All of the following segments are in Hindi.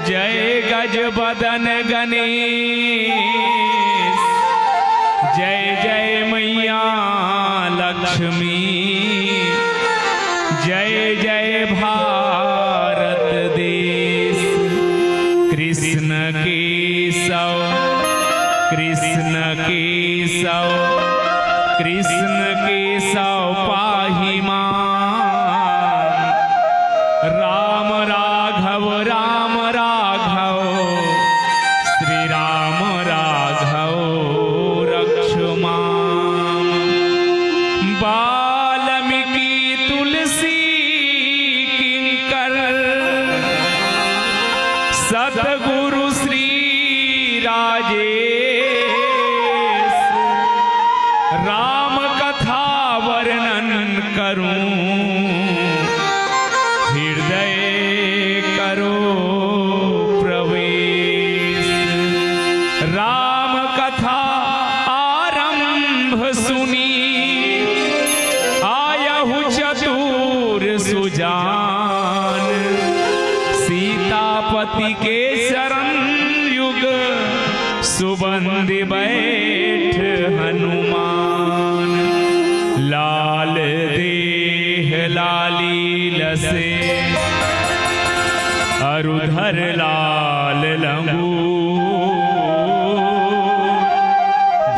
जय गज बदन गणेश, जय जय मैया लक्ष्मी, जय जय भारत देश। कृष्ण केशव कृष्ण केशव कृष्ण केशव पाहि मां। राम राघव श्री राम राघव रक्षु मां। वाल्मीकि तुलसी किंकर, सद्गुरु श्री राजेश। राम कथा वर्णन करूं, हृदय करो प्रवेश। राम कथा आरंभ सुनी, आयहु चतुर सुजान। सीतापति के शरण युग, सुबंध बैठ हनुमान। लाल देह लाली लसे, अरुधर लाल लंगूर।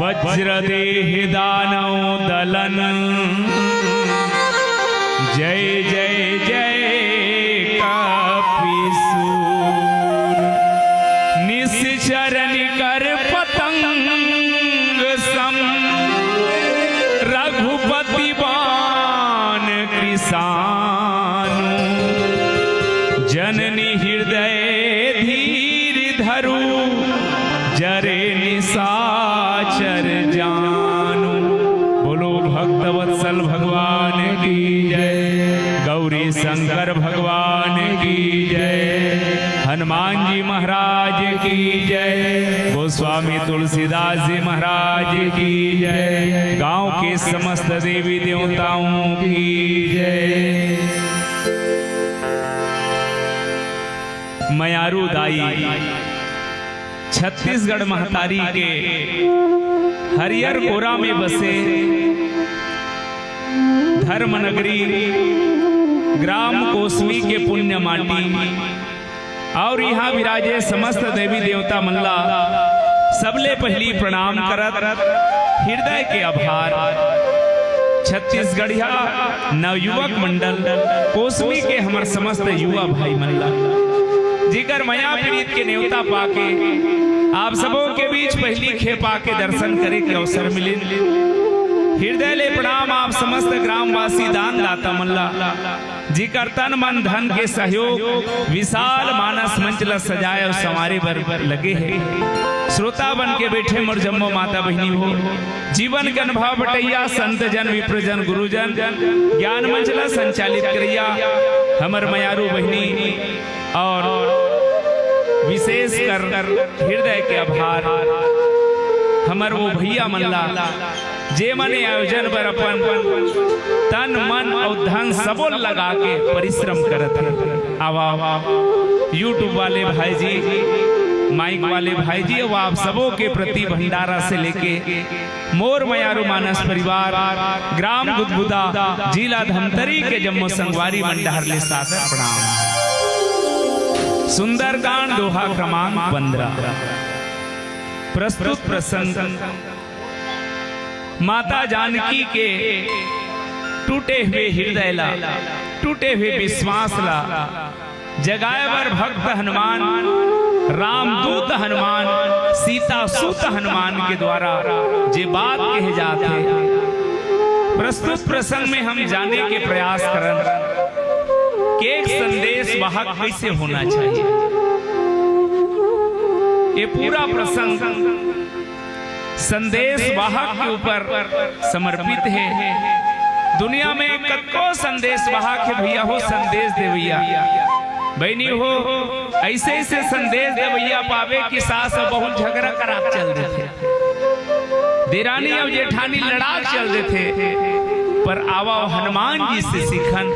वज्र देह दानव दलन, जय जय जय कपीसूर। निश्चर निकर पतंग सम, रघुपति बाण कृसानु। जननी हृदय धीर धरु, जरे निशाचर जानु। बोलो भक्तवत्सल भगवान की जय, गौरी शंकर भगवान की जय, हनुमान जी महाराज की जय, गोस्वामी तुलसीदास जी महाराज की जय, गांव के समस्त देवी देवताओं की जय। मयारू दाई छत्तीसगढ़ महतारी के हरियर कोरा में बसे धर्म नगरी ग्राम कोसमी के पुण्य माटी, और यहाँ विराजे समस्त देवी देवता मल्ला। सबले पहली प्रणाम करत हृदय के आभार। छत्तीसगढ़िया नवयुवक मंडल कोसमी के हमर समस्त युवा भाई मल्ला, जिकर मया प्रीत के न्योता पाके आप सबों के बीच पहली खेपा के दर्शन करे के अवसर मिले। हृदय ले प्रणाम आप समस्त ग्रामवासी दान दाता मल्ला, जिकर तन मन धन के सहयोग विशाल मानस मंच ला सजाए और संवारे बर लगे है। श्रोता बन के बैठे मोर जम्मो माता बहनी हो, जीवन के अनुभव बटैया संत जन विप्रजन गुरुजन ज्ञान मंच ला संचालित करैया हमर मयारू बहनी, और विशेष कर हृदय के आभार हमर वो भैया मल्ला जे मने आयोजन पर अपन तन मन और धन सबो लगा के परिश्रम करत है। आवा यूट्यूब वाले भाई जी, माइक वाले भाई जी, और आप सबों के प्रति भंडारा से लेके मोर मयारू मानस परिवार ग्राम गुदगुदा जिला धमतरी के जम्मू संगवारी मंडहर ले सादर प्रणाम। सुंदरकांड दोहा क्रमांक 15। प्रस्तुत प्रसंग माता जानकी के टूटे हुए हृदय ला, टूटे हुए विश्वास ला जगाए बर भक्त हनुमान, रामदूत हनुमान, सीता सूत हनुमान के द्वारा जे बात कहे जाते। प्रस्तुत प्रसंग में हम जाने के प्रयास करन कि एक संदेश वाहक कैसे होना चाहिए। ये पूरा प्रसंग संदेश वाहक के ऊपर समर्पित है। दुनिया में कतको संदेश वाहक है भैया हो, संदेश दे भैया बहनी हो, ऐसे ऐसे संदेश दे भैया पावे कि सास और बहुत झगड़ा करार चल रहे थे, देरानी और जेठानी लड़ाक चल रहे थे, पर आवा हनुमान जी से सीखन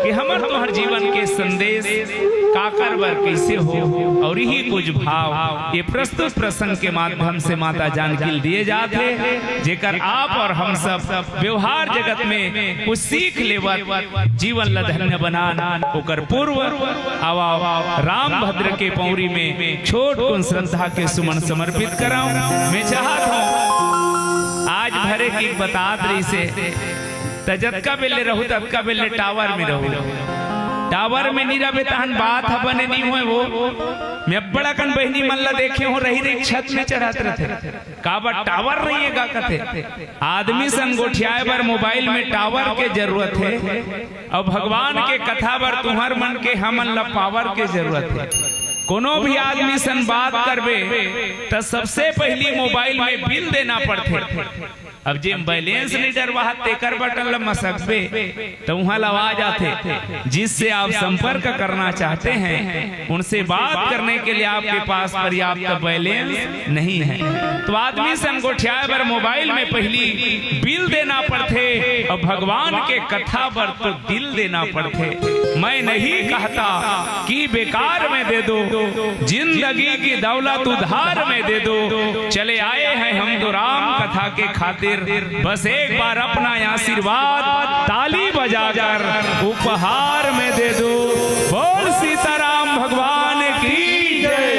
कि हमर तोहर जीवन के संदेश काकर बर कैसे हो और यही कुछ भाव ये प्रस्तुत प्रसंग के माध्यम से माता जानकी दिए जाते जेकर आप और हम सब व्यवहार जगत में कुछ सीख लेवत जीवन ला धन्य बनाना ओकर पूर्व आवा राम भद्र के पौरी में छोट कुन श्रद्धा के सुमन समर्पित कराऊं। मैं चाहत हूं आज भरे की बतात रही से तजतका बेले रहू तबका बेले टावर में रहू टावर में नहीं रहे तहन बात बने नहीं हुए वो मैं बड़ा कन बहनी मन ला देखे हो रही छत में चढ़ाते रहते काबर टावर नहीं है कथे आदमी संगोठियाए बर मोबाइल में टावर के जरूरत है और भगवान के कथा बर तुम्हार मन के हमन ला पावर के जरूरत है। कोनो भी आदमी सन बात करबे तो सबसे पहली मोबाइल में बिल देना पड़ते। अब जे बैलेंस नहीं डरवा तेकर बटन लम्मा सकबे तो वहां आवाज आते जिससे आप संपर्क करना चाहते हैं उनसे बात करने के लिए आपके पास पर्याप्त बैलेंस नहीं है तो आदमी संगोठिया बर मोबाइल में पहली बिल देना पड़ते और भगवान के कथा पर तो दिल देना पड़ते। मैं नहीं कहता कि बेकार में दे दो जिंदगी की दौलत उधार में दे दो चले आए हैं हम तो राम कथा के खातिर बस एक बार अपना आशीर्वाद ताली बजाकर उपहार में दे दो। बोल सीताराम भगवान की जय।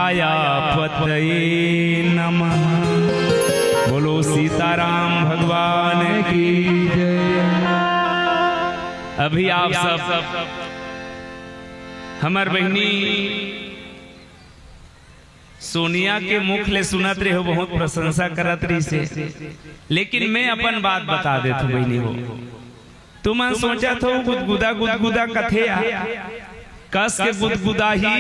मायापतये नमः। बोलो सीताराम भगवान की जय। अभी आप सब हमार बहनी सोनिया के मुख ले सुनत रहे हो, बहुत प्रशंसा करत रही से, लेकिन मैं अपन बात बता देता हूँ बहनी हो। तुम सोचा तो गुदगुदा गुदगुदा कथे कस के गुदगुदा ही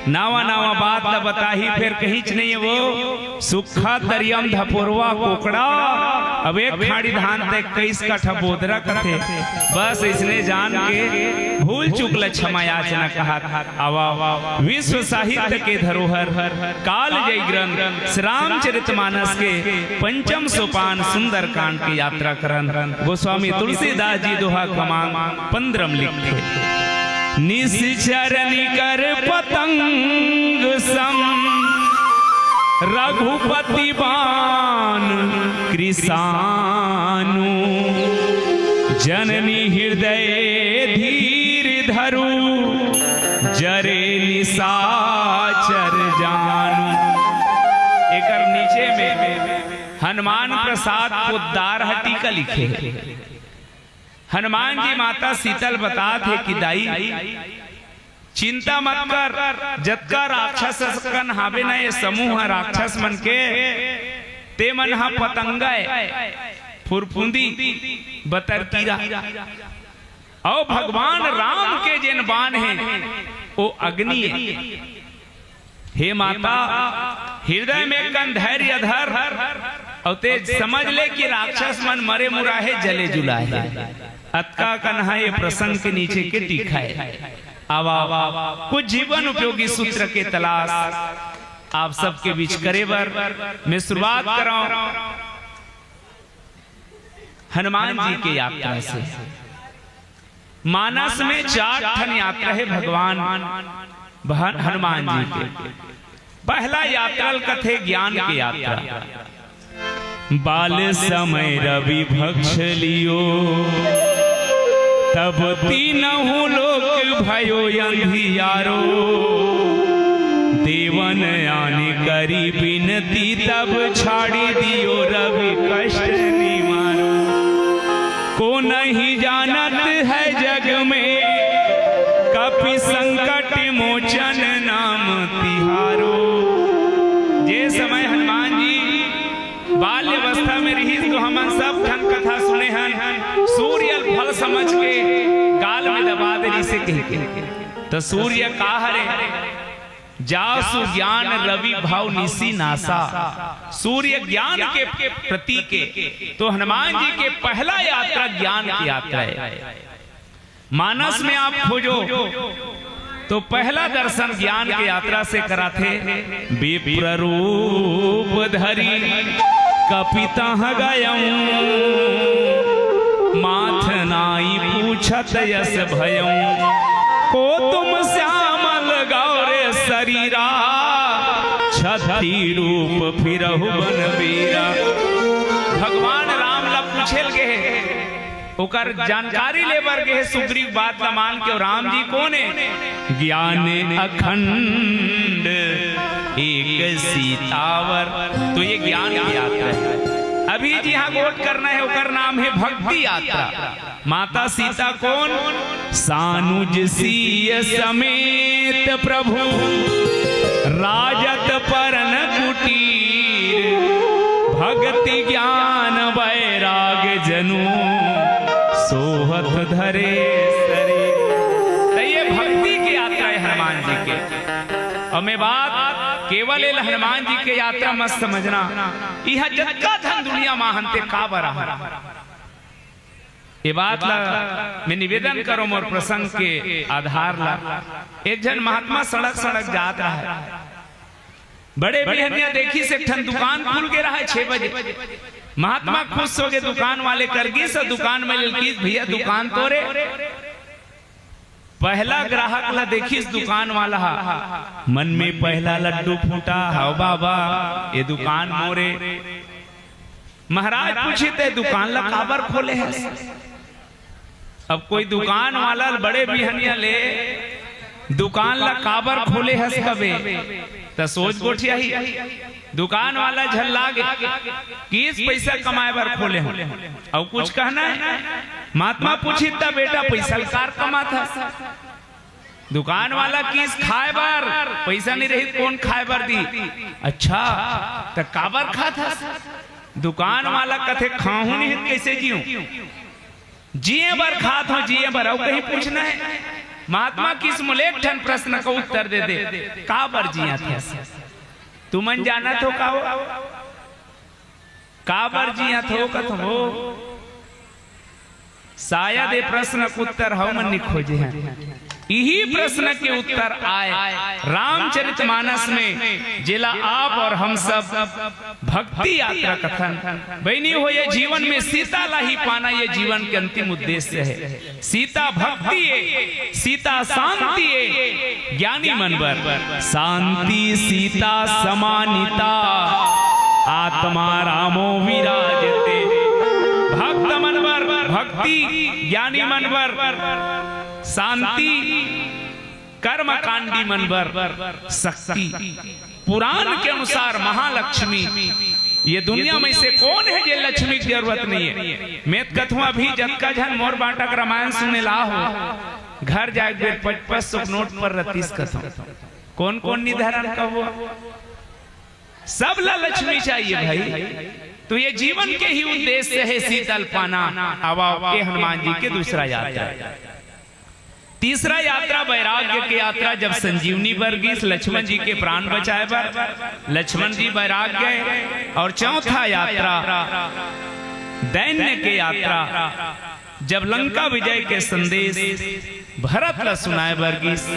नावा नावा बात न बताही, फिर कहीं नहीं है वो सुखा दरियम धपोरवा कोकड़ा, अब एक खाड़ी धान तक 21 कट्ठा बोदरा कथे। बस इसने जान के भूल चुकल क्षमा याचना कहा। आवा विश्व साहित्य के धरोहर काल जय ग्रंथ रामचरितमानस के पंचम सोपान सुंदर कांड की यात्रा करन गोस्वामी तुलसीदास जी दोहा क्रमांक 15 लिखे। निश्चरणी कर पतंग सम रघुपति बाण कृसानु, जननी हृदय धीर धरु जरे निशाचर जानू। एकर नीचे में हनुमान प्रसाद पोद्दार हट्टी का लिखे। हनुमान जी माता शीतल बता थे कि दाई चिंता मत कर, जत्का राक्षस कन हावे न ये समूह राक्षस मन के ते मन हा पतंगा फुरफुंदी बतरतीरा, और भगवान राम के जिन बाण हैं वो अग्नि है। हे माता हृदय में कन धैर्य धर और तेज समझ ले कि राक्षस मन मरे मुराहे जले जुलाए। अतका कन्हा ये प्रसंग के नीचे के टीका है। आवा कुछ जीवन उपयोगी सूत्र के तलाश आप सबके बीच करे बर मैं शुरुआत कराऊं हनुमान जी के यात्रा से। मानस में 4 ठन यात्रा है भगवान हनुमान जी के। पहला यात्रा कथे ज्ञान की यात्रा। बाल समय रवि भक्ष लियो, तब तीनहु लोक भयो अंधियारो, देवन आने करी बिनती तब छाड़ी दियो रवि कष्ट निवारो। को नहीं जानत है जग में कपि संकट मोचन नाम तिहारो। जे समय हनुमान जी बाल्य अवस्था में रही तो हम सब ठन कथा सुने हैं। सूर्य फल समझ के गाल में दबा दे से कह के तो सूर्य का हरे जासु ज्ञान रवि भाव निसी नासा। सूर्य ज्ञान के प्रतीक के तो हनुमान जी के पहला यात्रा ज्ञान की यात्रा है। मानस में आप खोजो तो पहला दर्शन ज्ञान की यात्रा से करा थे। विप्र रूप धरी कपिता गयं, माथ नाई पूछत यस भयं, को तुम श्यामल गौरे शरीरा, छठी रूप फिरहु बन बीरा। भगवान राम ला पूछेल गे ओकर जानकारी लेबर के सुग्रीव बात ला मान के। राम जी कौन है? ज्ञान अखंड एक सीतावर। तो ये ज्ञान की यात्रा है। अभी जी हाँ गोट करना है ओकर नाम है भक्ति यात्रा। माता सीता कौन? सानुज सीय समेत प्रभु राजत परन कुटीर, भक्ति ज्ञान वैराग जनु सोहत धरे शरीर। ये भक्ति की यात्रा है हनुमान जी के। और मैं बात केवल हनुमान जी के यात्रा मत समझना, यह जगह धन दुनिया माहनते का बरा। ये बात ला मैं निवेदन करो मोर प्रसंग के आधार ला। एक जन महात्मा सड़क सड़क जात रहा है, बड़े बिहनिया देखी से ठन दुकान खुल के रहा है 6 बजे। महात्मा खुश हो गए, दुकान वाले करगी से दुकान में लिखी भैया दुकान तोरे। पहला ग्राहक ला देखी इस दुकान वाला मन में पहला लड्डू फूटा, हाउ बाबा ये दुकान मोरे। महाराज पूछे थे दुकान ला काबर खोले है? अब कोई दुकान वाला बड़े बिहनिया ले दुकान ला काबर खोले हस कबे? तो सोच गोठिया ही दुकान वाला झल्ला किस पैसा कमाए बार खोले हो और कुछ कहना है। महात्मा पूछी था बेटा पैसा कार कमा था, दुकान वाला किस खाए बार पैसा नहीं रही कौन खाए बार दी। अच्छा तो काबर खा था, दुकान वाला कथे खाऊं नहीं कैसे जीऊं, जिए बार खात हो जिए बार और कहीं पूछना है। महात्मा किस मुलेक ठन प्रश्न का उत्तर दे दे का बार जिया थे तुमन जाना तो का बार जिया थो कथ हो शायद ये प्रश्न का उत्तर हम मन खोजे हैं। यही प्रश्न के उत्तर आए रामचरितमानस में, जिला आप और हम सब भक्ति यात्रा कथन बहनी हो। ये जीवन में सीता ला ही पाना ये जीवन के अंतिम उद्देश्य है। सीता भक्ति है, सीता शांति है, ज्ञानी मनवर शांति सीता समानिता आत्मा रामो विराजते। भक्त मनवर भक्ति, ज्ञानी मनवर शांति, कर्मकांडी मनवर शक्ति। पुराण के अनुसार महालक्ष्मी ये दुनिया में से कौन है जे लक्ष्मी की जरूरत नहीं है। मैं कथुआ भी जब का झन मोर बाटक रामायण सुने ला हो घर जाके 55 नोट पर रतीस कथो कौन कौन निर्धारण का हुआ, सब ला लक्ष्मी चाहिए भाई। तो ये जीवन के ही उद्देश्य है शीतल पाना। अब के हनुमान जी के दूसरा यात्रा, तीसरा यात्रा वैराग्य की यात्रा। जब संजीवनी वर्गीस लक्ष्मण जी के प्राण बचाए पर लक्ष्मण जी वैराग गए। और चौथा यात्रा दैन्य के यात्रा, जब लंका विजय के संदेश भरत ला सुनाए वर्गीस।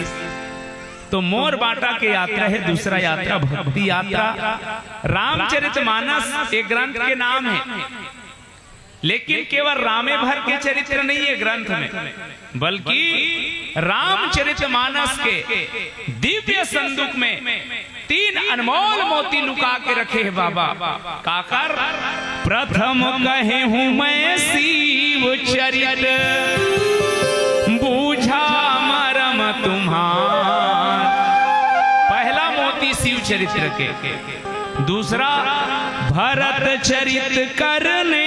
तो मोर बाटा के यात्रा है दूसरा यात्रा भक्ति यात्रा। रामचरितमानस एक ग्रंथ के नाम है, लेकिन केवल रामे भर के चरित्र नहीं है ग्रंथ में, बल्कि रामचरितमानस के दिव्य संदूक में 3 अनमोल मोती लुका के रखे हैं बाबा। काकर प्रथम कहे हूं मैं शिव चरित बूझा मरम तुम्हार। पहला मोती शिव चरित्र के, दूसरा भरत चरित करने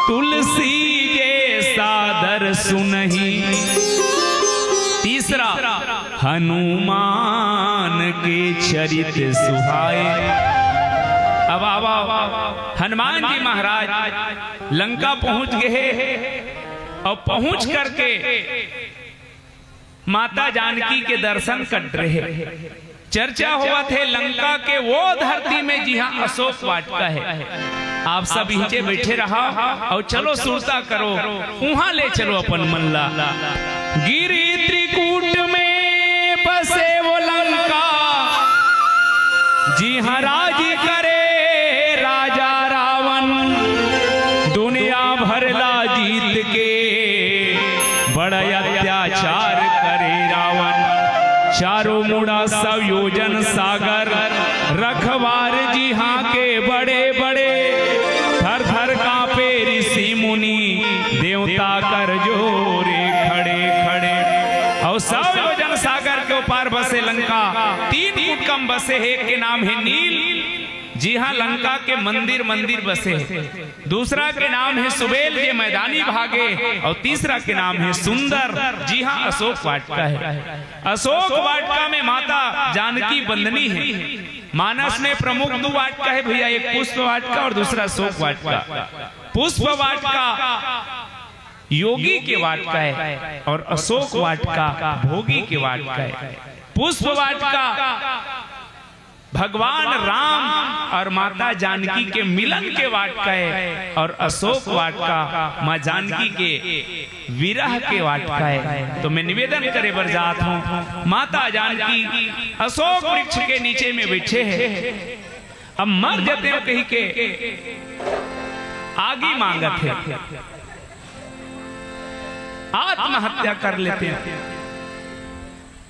तुलसी के सादर सुनही, तीसरा हनुमान के चरित सुहाए। अब हनुमान जी महाराज लंका पहुंच गए और पहुंच करके माता जानकी के दर्शन कर रहे। चर्चा हुआ थे लंका के वो धरती में जहां अशोक वाटिका है। आप सब नीचे बैठे रहा और चलो सुरता करो, वहां ले चलो अपन मल्ला। गिरी त्रिकूट में बसे वो लंका जी हाँ राज करे राजा रावण। दुनिया भरला जीत के बड़ा अत्याचार करे रावण। चारों मुड़ा सब योजन सागर रखवार जी हाँ के बड़े बड़े। थर थर कांपे ऋषि मुनि देवता कर जोरे खड़े खड़े। और सब योजन सागर के ऊपर बसे लंका। 3 कुटकम बसे, एक के नाम है नील जी हाँ लंका के मंदिर मंदिर बसे। दूसरा के नाम है सुबेल ये मैदानी भागे। और तीसरा के नाम है सुंदर जी हाँ अशोक वाटिका है। अशोक वाटिका में माता जानकी बंदनी है। मानस में प्रमुख 2 वाटिका है भैया, एक पुष्प वाटिका और दूसरा अशोक वाटिका। पुष्प वाटिका योगी के वाटिका है और अशोक वाटिका भोगी के वाटिका है। पुष्प वाटिका भगवान राम और माता जानकी के मिलन के वाटिका है और अशोक वाटिका माँ जानकी के विरह के वाटिका है। तो मैं निवेदन करे बरजात हूँ, माता जानकी अशोक वृक्ष के नीचे में बैठे हैं। अब मर जाते हो कहीं के आगे मांगत है, आत्महत्या कर लेते हैं।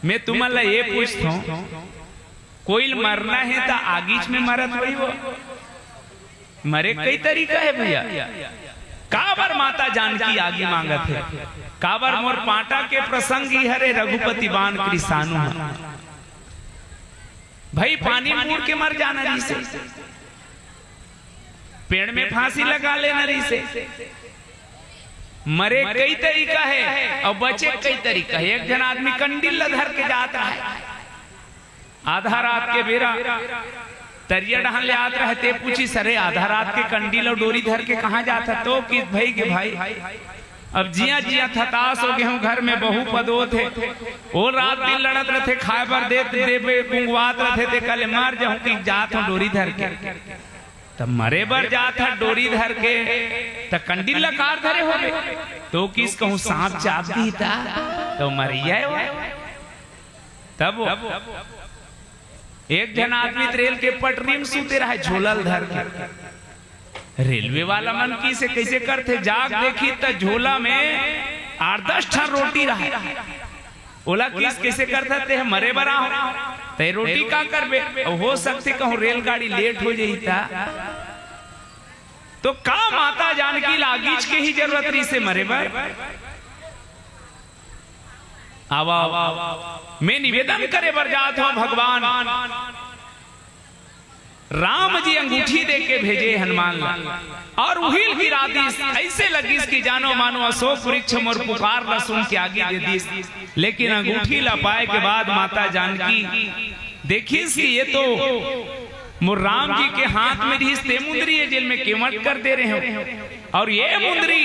मैं तुम्हारा ये पूछता हूँ, कोई मरना है तो आगीच में मरत वही वो मरे कई तरीका है भैया। काबर माता जानकी आगे मांगत है, काबर मोर पाटा के प्रसंग ही हरे रघुपति बाण कृसानु। भाई पानी मुड़ के मर जाना नरी से, पेड़ में फांसी लगा ले नरी से। मरे कई तरीका है और बचे कई तरीका है। एक जन आदमी कंडील धर के जाता है, आधा रात के बेरा तरिया डहान ले आते रहते, पूछी सरे आधा रात के कंडील और डोरी धर के कहाँ जाता? तो कि भाई के भाई अब जिया जिया थताश हो गए हूँ, घर में बहु पदो थे, वो रात दिन लड़त रहे, खाए पर दे गुंगवात रहे थे, कल मार जाऊं कि जात हूँ डोरी धर के। तब मरे बर जात है डोरी धर के, तब कंडील लकार धरे हो गए, तो किस कहूँ सांप चाप दी था तो मरिया। तब एक जन आदमी रेल के पटरी में सूते रहा, झोलल धर के। रेलवे वाला मन की से कैसे करते, जाग देखी तो झोला में 8-10 ठन रोटी रहा। ओला किस कैसे करते थे, मरे बरा हो ते रोटी का करबे, हो सकते कहूँ रेलगाड़ी लेट हो जाता तो का माता जानकी लागीच के ही जरूरत रही से मरे बर। आवा मैं निवेदन करे बर जात हूं, भगवान राम जी अंगूठी दे के भेजे हनुमान लाल, और उहिल की रातीस ऐसे लगी कि जानो मानो अशोक वृक्ष मोर पुकार ला सुन के आगे दे दी। लेकिन अंगूठी ला पाए के बाद माता जानकी देखी कि ये तो मोर राम जी के हाथ में रिश्ते मुंदरी है, जेल में केवट कर दे रहे हो, और ये मुंदरी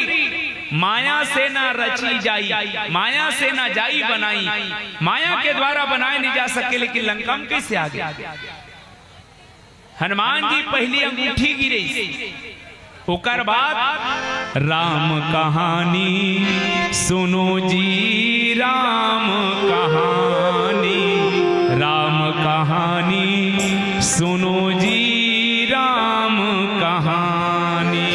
माया से ना रची जाई, माया से ना जाई बनाई, माया के द्वारा बनाए नहीं जा सके। लेकिन लंका में कैसे आ गया? हनुमान जी पहली अंगूठी गिरी, ओकर बाद राम कहानी सुनो जी, राम कहानी, राम कहानी सुनो जी, राम कहानी।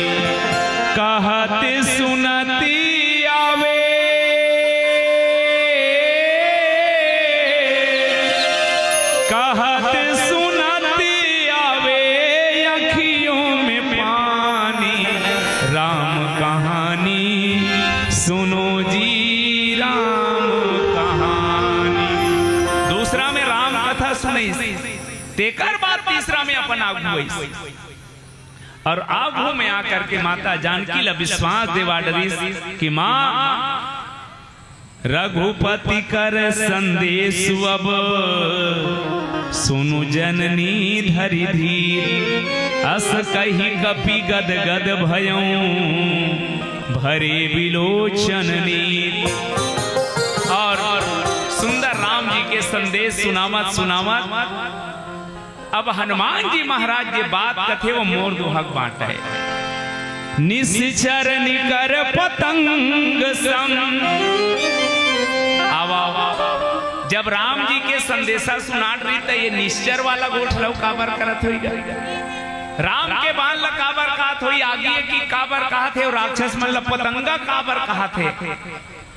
कहत सुनती आवे, कहत सुनती आवे अखियों में पानी, राम कहानी सुनो जी, राम कहानी। दूसरा में राम कथा सुनी, तेकर बाद तीसरा में अपन आगू, और आगू में आकर के माता जानकी ला विश्वास देवा डरी कि मां रघुपति कर संदेश अब सुनु जननी धरि धीर, अस कही कपि गद गद भयऊं भरे विलोचन नीर। और सुंदर राम जी के संदेश सुनावत सुनावत अब हनुमान जी महाराज ये बात कथे वो मोर दुहक बांट है। निश्चर निकर पतंग सम, जब राम जी के संदेशा सुनाट रही तो ये निश्चर वाला गोठ लो काबर करत हुई, राम के बाण ला काबर कहत हुई, आगे की काबर कहा थे, और राक्षस मन ला पतंगा काबर कहा थे।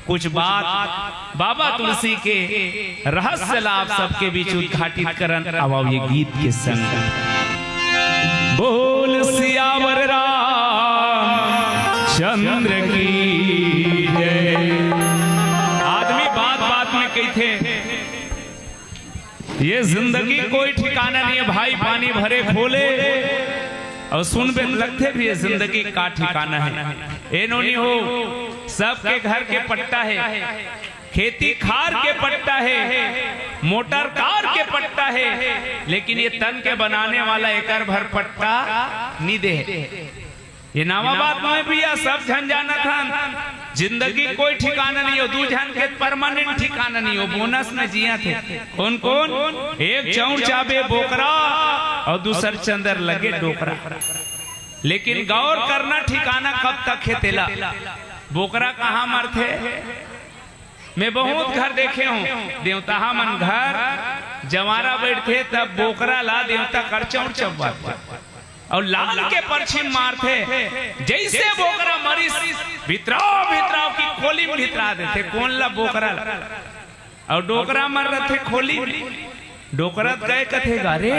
कुछ बात बाबा तुलसी के रहस्य लाभ सबके बीच उद्घाटित करन अब ये गीत के संग। बोल सियावर राम चंद्र की जय। आदमी बात बात में कही थे ये जिंदगी कोई ठिकाना नहीं है भाई, पानी भरे खोले और सुन पे लगते भी ये जिंदगी का ठिकाना है। ए नोनी हो सबके घर के पट्टा है, खेती खार के पट्टा है, मोटर कार के पट्टा है, लेकिन ये तन के बनाने वाला एकर भर पट्टा नहीं दे। ये नामाबाद में भी या सब झन जाना था जिंदगी कोई ठिकाना नहीं हो, दू झन के परमानेंट ठिकाना नहीं हो, बोनस में जिया थे। कौन कौन? एक चौर चाबे बोकरा और दूसर चंदर लगे डोकरा। लेकिन गौर करना ठिकाना कब तक है तेला। बोकरा कहाँ मरते? मैं बहुत घर देखे हूँ, देवता मन घर जवारा बैठते तब बोकरा ला देवता कर चौर चब्बा और लाल के परछिम मारते। जैसे बोकरा मरी भितराव भितराव की खोली में भितरा देते। कौन ला? बोकरा ला। और डोकरा मर रहे थे खोली, डोकरा गए कथे गा रे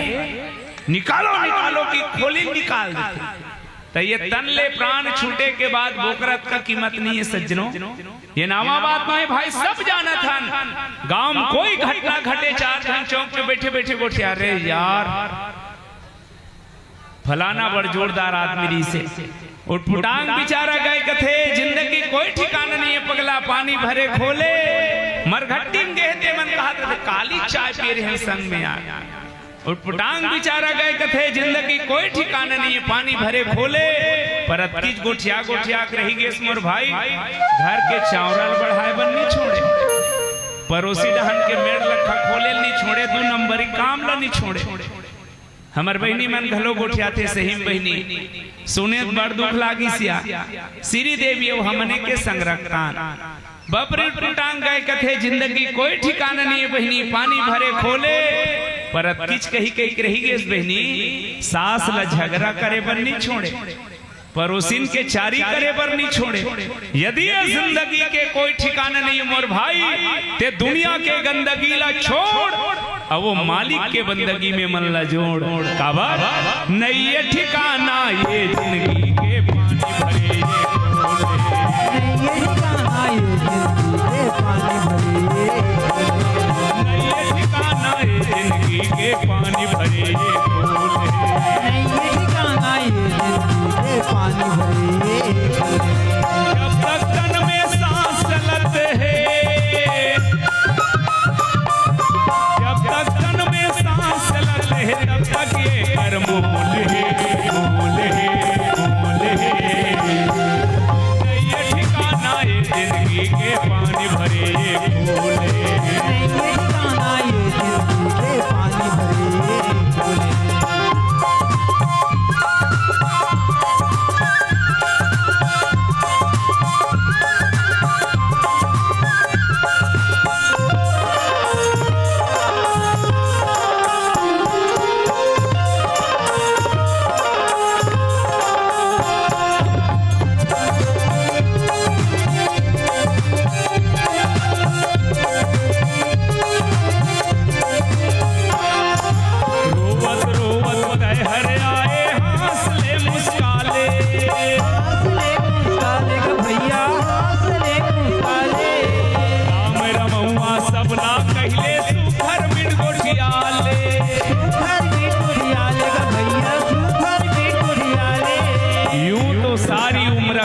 निकालो निकालो की खोली निकाल देते। तो ये तन ले प्राण छूटे के बाद बोकरत का कीमत नहीं है सज्जनों। ये नामा बात में भाई सब जाना था। गांव में कोई घटना घटे, चार जन चौक पे बैठे बैठे गोठे, अरे यार फलाना बड़ जोरदार आदमी से उठपुटांग बेचारा गए कथे, जिंदगी कोई ठिकाना नहीं है, पगला पानी भरे खोले मरघट्टी में गहते मन कहा था काली चाय पी रहे हैं संग में आ। उठपुटांग बेचारा गए कथे, जिंदगी कोई ठिकाना नहीं है, पानी भरे खोले परत किच गोठिया गोठिया रही गेस मोर भाई, घर के चावरल बढ़ाए बन नहीं छोड़े, पड़ोसी डहन के मेड़ लखा खोले नहीं छोड़े, 2 नंबरी काम ला नहीं छोड़े। हमर बहनी मन घलो गोठिया थे, सही बहनी सुने बड़ दुख लागी सिया, श्री देवी हमने के संग रखतान बपरी पुटांग गए कथे, जिंदगी कोई ठिकाना नहीं है बहनी, पानी भरे खोले परत किच कही कही रही गेस बहनी, सास ला झगड़ा करे बर नहीं छोड़े, पड़ोसिन के चारी करे बर नहीं छोड़े। यदि जिंदगी के कोई ठिकाना नहीं है मोर भाई, ते दुनिया के गंदगी ला छोड़ और वो मालिक के बंदगी में मन ला जोड़। काबर नहीं ये ठिकाना ये जिंदगी के पानी भरे, नहीं ये ठिकाना ये जिंदगी के पानी भरे, नहीं ये ठिकाना ये जिंदगी के पानी भरे, नहीं ये ठिकाना ये जिंदगी के पानी भरे। जब तक तन में सांस चलते है, जब तक तन में सांस चलते है, तब तक ये कर्म मूल है, मूल है, मूल है। ये ठिकाना ये जिंदगी के पानी भरे फूल है, ये ठिकाना ये जिंदगी के पानी भरे फूल है।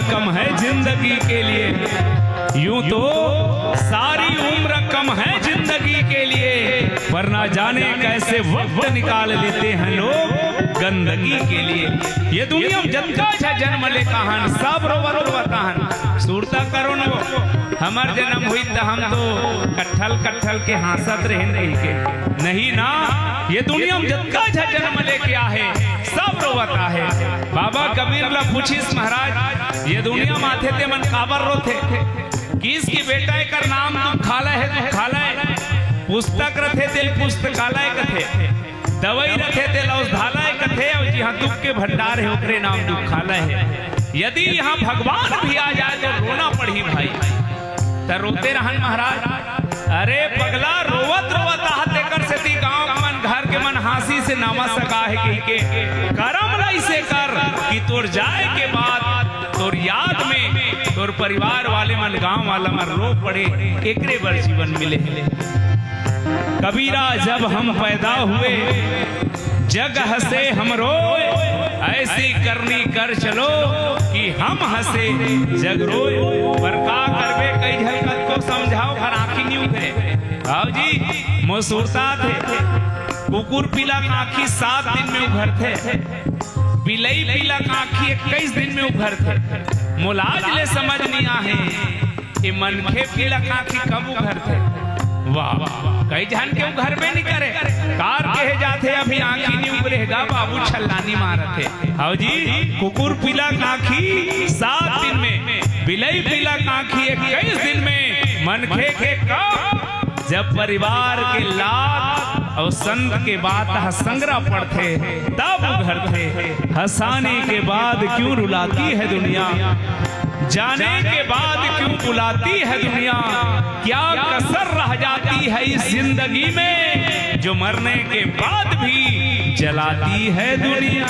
कम है जिंदगी के लिए, यूं तो सारी उम्र कम है जिंदगी के लिए, पर ना जाने कैसे वक्त निकाल लेते हैं लोग गंदगी के लिए। ये दुनिया में जनता जन्म ले कहान सब रोवत रोवताहन, सूरता करो न वो हमार जन्म हुई तो हम तो कट्ठल कट्ठल के हासत रहे नहीं के, नहीं ना, ये दुनिया में जनता जन्म ले क्या है सब रोवता है। बाबा कबीर ला पूछिस महाराज ये दुनिया माथे ते मन काबर रोथे, किसकी बेटा कर नाम तुम खाला है तो खाला है, पुस्तक रथे दिल पुस्तकालय कथे, दवाई रखे थे औषधालय कथे, और जी हाँ दुख के भंडार है ओकरे नाम दुखालय है। यदि यहाँ भगवान भी आ जाए तो रोना पड़ी भाई, तो रोते रहन महाराज। अरे पगला रोवत रोवत आहते कर सेती गांव मन घर के मन हासी से नामा सका है कही के करम ऐसे कर कि तोर जाए के बाद तोर याद में तोर परिवार वाले मन गांव वाला मन रो पड़े, एकरे बर जीवन मिले। कबीरा जब हम पैदा हुए जग हंसे हम रोए, ऐसी करनी कर चलो कि हम हंसे जग रोए। पर का करबे कई झलकत को समझाओ घर आँखी नहीं उठे। आओ जी मोसूरता थे कुकुर पीला आँखी 7 दिन में उभर थे, बिलई पीला आँखी 21 दिन में उभर थे। मुलाज ले समझ नहीं आहे ये मनखे पीला आँखी कब उभर थे। वाह कई जन के घर में नहीं करे कार कहे जाते अभी आँखी नहीं उभरेगा बाबू छल्लानी मारते। आओ जी कुकुर पीला आँखी 7 दिन में, बिलई पीला आँखी 21 दिन में, मनखे के कब जब परिवार के लात और संत के बात संगरा पड़ते तब उभरते। हंसाने के बाद क्यों रुलाती है दुनिया, जाने के बाद क्यों बुलाती है दुनिया, क्या कसर रह जाती है इस जिंदगी में जो मरने के बाद भी जलाती है दुनिया।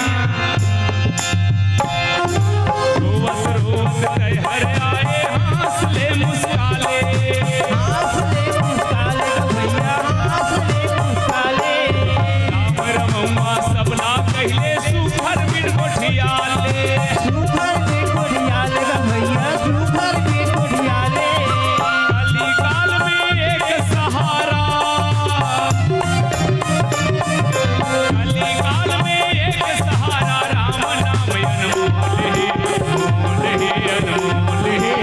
रोवत रोवत कह हर आए हंसले मुस्काले भैया हंसले मुस्काले। राम रमौआ सबला कहले सुभर बिन गोठियाले सुभर बिन गोठियाले भैया सुभर बिन गोठियाले। कली काल में एक सहारा कली काल में एक सहारा राम नाम अनमोल है अनमोल है।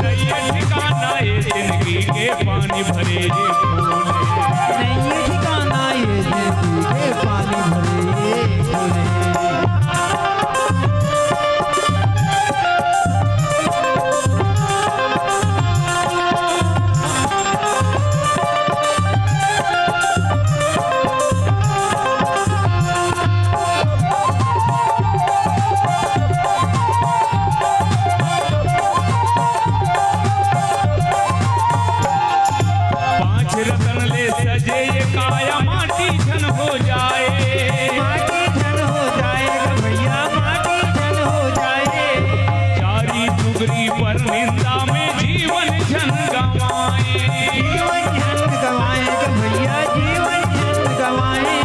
नैया ठिकाना ये जिंदगी के पानी भरे ये फूल है। नहीं ठिकाना ये जिंदगी के पानी भरे ये फूल है। पांच रतन ले सजे ये काया माटी झन हो जाए माटी झन हो जाएगा भैया माटी झन हो जाए। चारी टुकड़ी पर निंदा में जीवन झन गवाए जीवन झन गवाएगा भैया जीवन झन गवाए।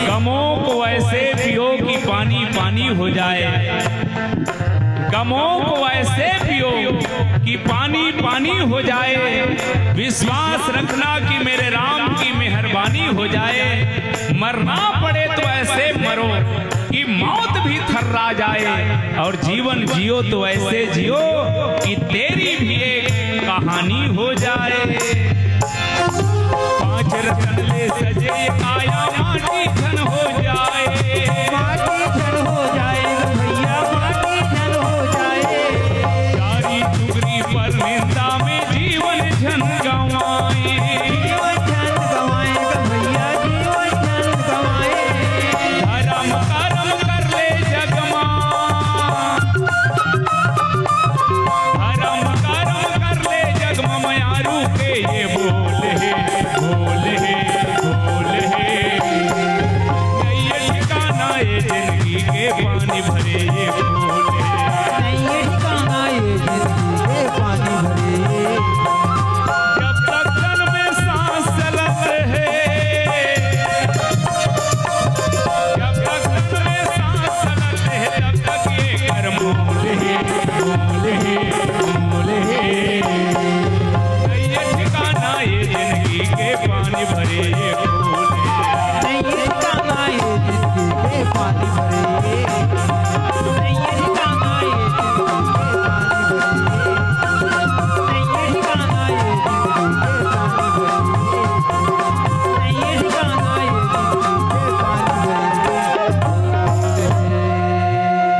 गमों को ऐसे पियो कि पानी पानी हो जाए गमों को ऐसे पियो कि पानी पानी हो जाए। विश्वास रखना कि मेरे राम की मेहरबानी हो जाए। मरना पड़े तो ऐसे मरो कि मौत भी थर्रा जाए और जीवन जियो तो ऐसे जियो कि तेरी भी एक कहानी हो जाए। पांच रतन ले सजे काया माटी झन हो जाए माटी झन हो जाएगा भैया माटी झन हो जाए। चारी टुकड़ी पर निंदा में जीवन झन गवाए जीवन झन गवाएगा भैया जीवन झन गवाए। धर्म कर्म कर ले जगमा धर्म कर्म कर ले जगमा मयारू के ये बोले ये ठिकाना ये जिंदगी के पानी भरे ये फूल है। नहीं ठिकाना ये जिंदगी के पानी भरे। जब तक तन में सांस चलत है जब तक तन में सांस चलत है तब तक ये कर मोल है ये ठिकाना ये जिंदगी के पानी भरे ये फूल है। नहीं ठिकाना ये जिंदगी के पानी भरे। नहीं ठिकाना ये जिंदगी के पानी भरे। नहीं ठिकाना ये जिंदगी के पानी भरे। नहीं ठिकाना ये जिंदगी के पानी भरे।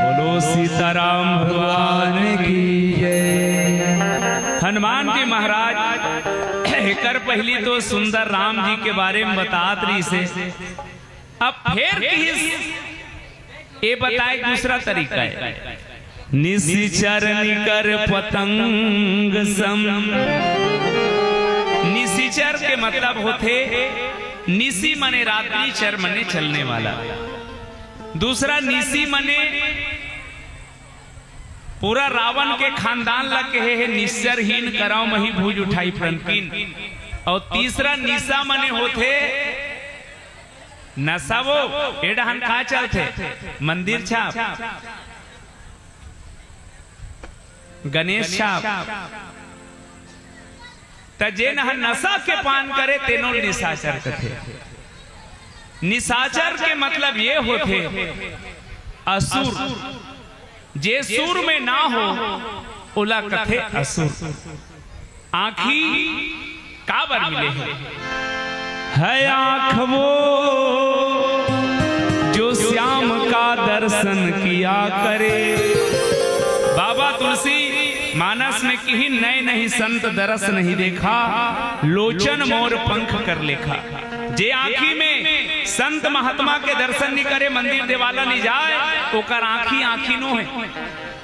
बोलो सीताराम भगवान की जय। हनुमान जी महाराज कर पहली तो सुंदर राम जी के बारे में बतात रही से अब फिर ये बताए दूसरा तरीका है। निशिचर निकर पतंग सम। निशिचर के मतलब होते निशी मने रात्रि चर मने चलने वाला। दूसरा निशी मने पूरा रावण के खानदान लग के है निश्चरहीन कराओ मही भूज उठाई फ्रंकिन। और तीसरा निशा मने होते नसावो एडहन कहा चलते मंदिर छाप गणेश छाप तजे न नशा के पान करे तेनो निशाचर कथे। निशाचर के मतलब ये होते असुर जे सुर में ना हो उला कथे असुर। आखी काबर मिले है आँख वो जो श्याम का दर्शन किया करे। बाबा तुलसी मानस में कहीं नए नहीं संत दरस नहीं देखा लोचन मोर पंख कर लेखा। जे आँखी में संत महात्मा के दर्शन नहीं करे मंदिर देवाला नहीं जाए ओकर आँखी आँखी नो है।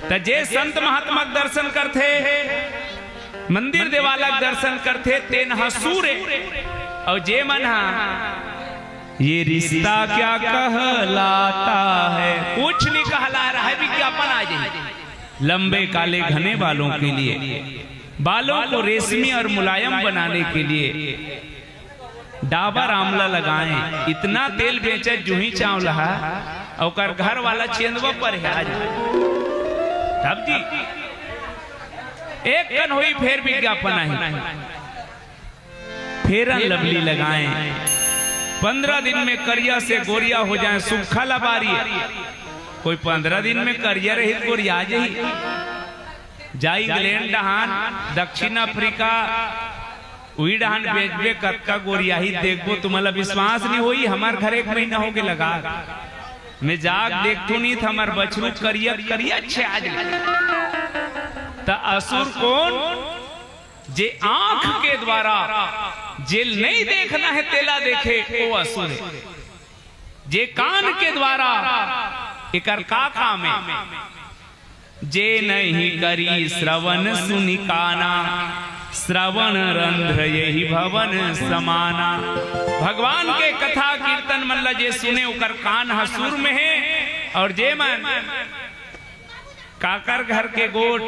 तो जे संत महात्मा के दर्शन करते मंदिर देवाला के दर्शन करते तेन हसूरे। और जे मन ये रिश्ता क्या कहलाता है कुछ नहीं कहला रहा है भी कि अपन आ जाए। लंबे काले घने बालों के लिए, बालों को रेशमी और मुलायम बनाने के लिए डाबर आंवला लगाएं। इतना तेल बेचे जूही चावला और घर वाला चेंदवा पर है आज। तब जी एक कन हुई फिर विज्ञापन आई, फेरन लवली लगाएं। 15 दिन में करिया से गोरिया हो जाए। सूखा लबारी कोई 15 दिन में करिया रहित गोरिया जाई इंग्लैंड डहान, दक्षिण अफ्रीका वही डहान बेचबे कत्का गोरिया ही देखबो, तुम्हारा विश्वास नहीं होई। हमार घर 1 महीना हो गए लगा, मैं जाग देखतू नहीं था हमार बछरू करिया करिया अच्छे आज। ता असुर कौन? जे आंख के द्वारा जेल नहीं देखना है तेला देखे वो असुर है। जे कान के द्वारा एकर का काम है? जे नहीं करी श्रवण सुनि काना, श्रवण रंध्र यही भवन समाना। भगवान के कथा कीर्तन मल्ला जे सुने उकर कान हसूर में है। और जे मन काकर घर के गोट,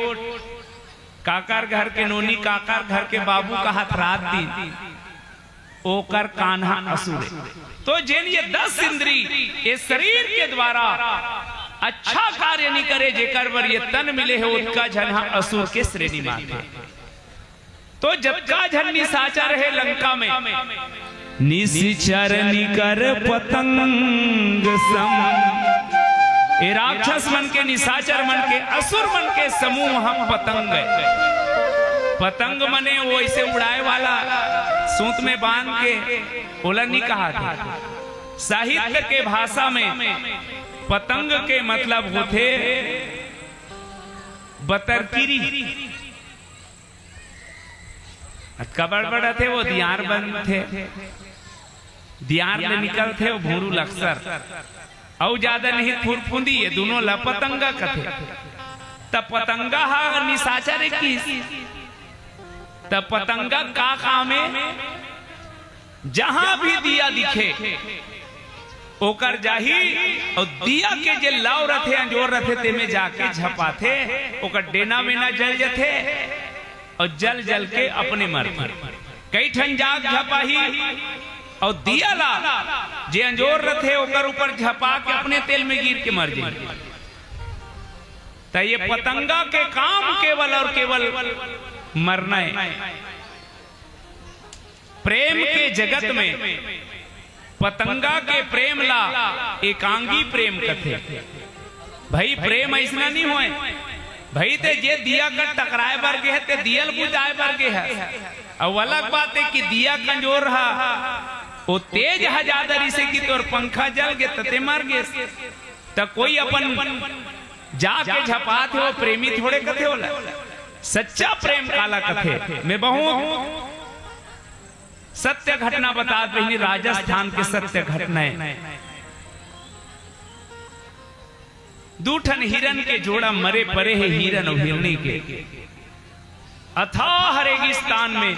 काकर घर के नोनी, काकर घर के बाबू का हाथ रात दी ओकर कान्हा असुर। तो जिन ये 10 इंद्री ये शरीर के द्वारा अच्छा कार्य नहीं करे, जेकर वर ये तन मिले है उसका झन्हा असुर के श्रेणी में। तो जब का झन्नी साचा रहे लंका में, निशिचर निकर पतंग सम। ये राक्षस मन के, निशाचर मन के, असुर मन के समूह हम पतंग है। पतंग मने वो ऐसे उड़ाए वाला सूत में बांध के ओला नहीं कहा था। साहित्य के भाषा में पतंग के मतलब होते बतरकिरी। कबड़ बड़ा थे वो दियार बंद थे, दियार ले निकल थे वो भूरू लक्सर और ज्यादा नहीं फुरफुंदी, ये दोनों लपतंगा कथे। तब पतंगा हा निशाचर की, तब पतंगा का काम है? जहां भी दिया दिखे ओकर जाही और दिया के जे लाव रथे अंजोर रथे ते में जाके झपाथे, ओकर डेना वेना जल जथे और जल जल के अपने मर। कई ठन जाग झपाही और दिया ला जे अंजोर रथे ओकर ऊपर झपा के अपने तेल में गिर के मर जाए। तो ये पतंगा के काम केवल और केवल मरना है। प्रेम के जगत में पतंगा के प्रेम ला एकांगी प्रेम कथे। भाई प्रेम ऐसा नहीं होए भाई, ते जे दिया कर टकराए बर के है ते दियल बुझाए बर के है। और अलग बात है कि दिया कंजोर रहा वो तेज हजादरी से कि तोर पंखा जल गे तते मर गे। तो कोई अपन जाके झपात है वो प्रेमी थोड़े कथे होला। सच्चा प्रेम काला कथे। मैं बहुत सत्य घटना बता रही, राजस्थान के सत्य घटनाएं। दूठन हिरन के जोड़ा मरे परे है, हिरन और हिरनी के। अथाह रेगिस्तान में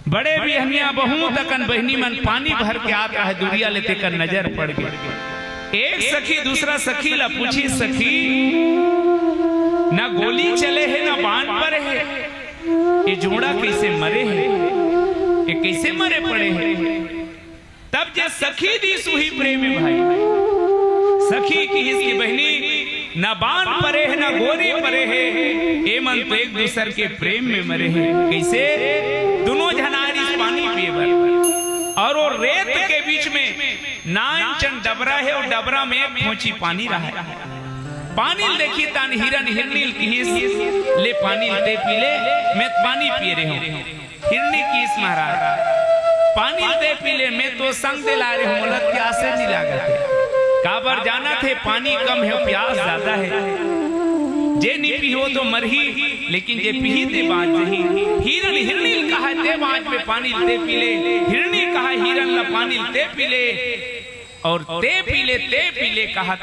बड़े बिहनिया बहु तकन बहनी मन पानी भर के आता है, दुरिया लेते कर नजर पड़ गई। एक सखी दूसरा सखी ला पूछी, सखी ना गोली चले है ना बाण पर है, ये जोड़ा कैसे मरे है, ये कैसे मरे पड़े हैं? तब जे सखी दी सुही प्रेमी भाई, सखी की इसकी बहनी ना बाण परे है ना गोरी परे है, ए मन तो एक दूसर के प्रेम में मरे हैं। कैसे? दोनों झनारी पानी पिए बर, और वो रेत के बीच में नानचन डबरा है और डबरा में खोची पानी रहा है। पानी देखी तान हिरन हिरनी की ले पानी दे पी ले, मैं पानी पिए रहे हूँ। हिरनी की महाराज पानी दे पी ले, मैं तो संग दिला रहे हूँ, मतलब प्यासे नहीं लागत। काबर जाना थे पानी कम है प्यास ज्यादा है, जे नहीं पिहो तो मरही, लेकिन जे पी ते बाज नहीं। हिरन हिरनी कहा ते बाज में पानी ते पी ले, हिरनी कहा हिरन ला पानी ते पी ले, और ते पी ले कहा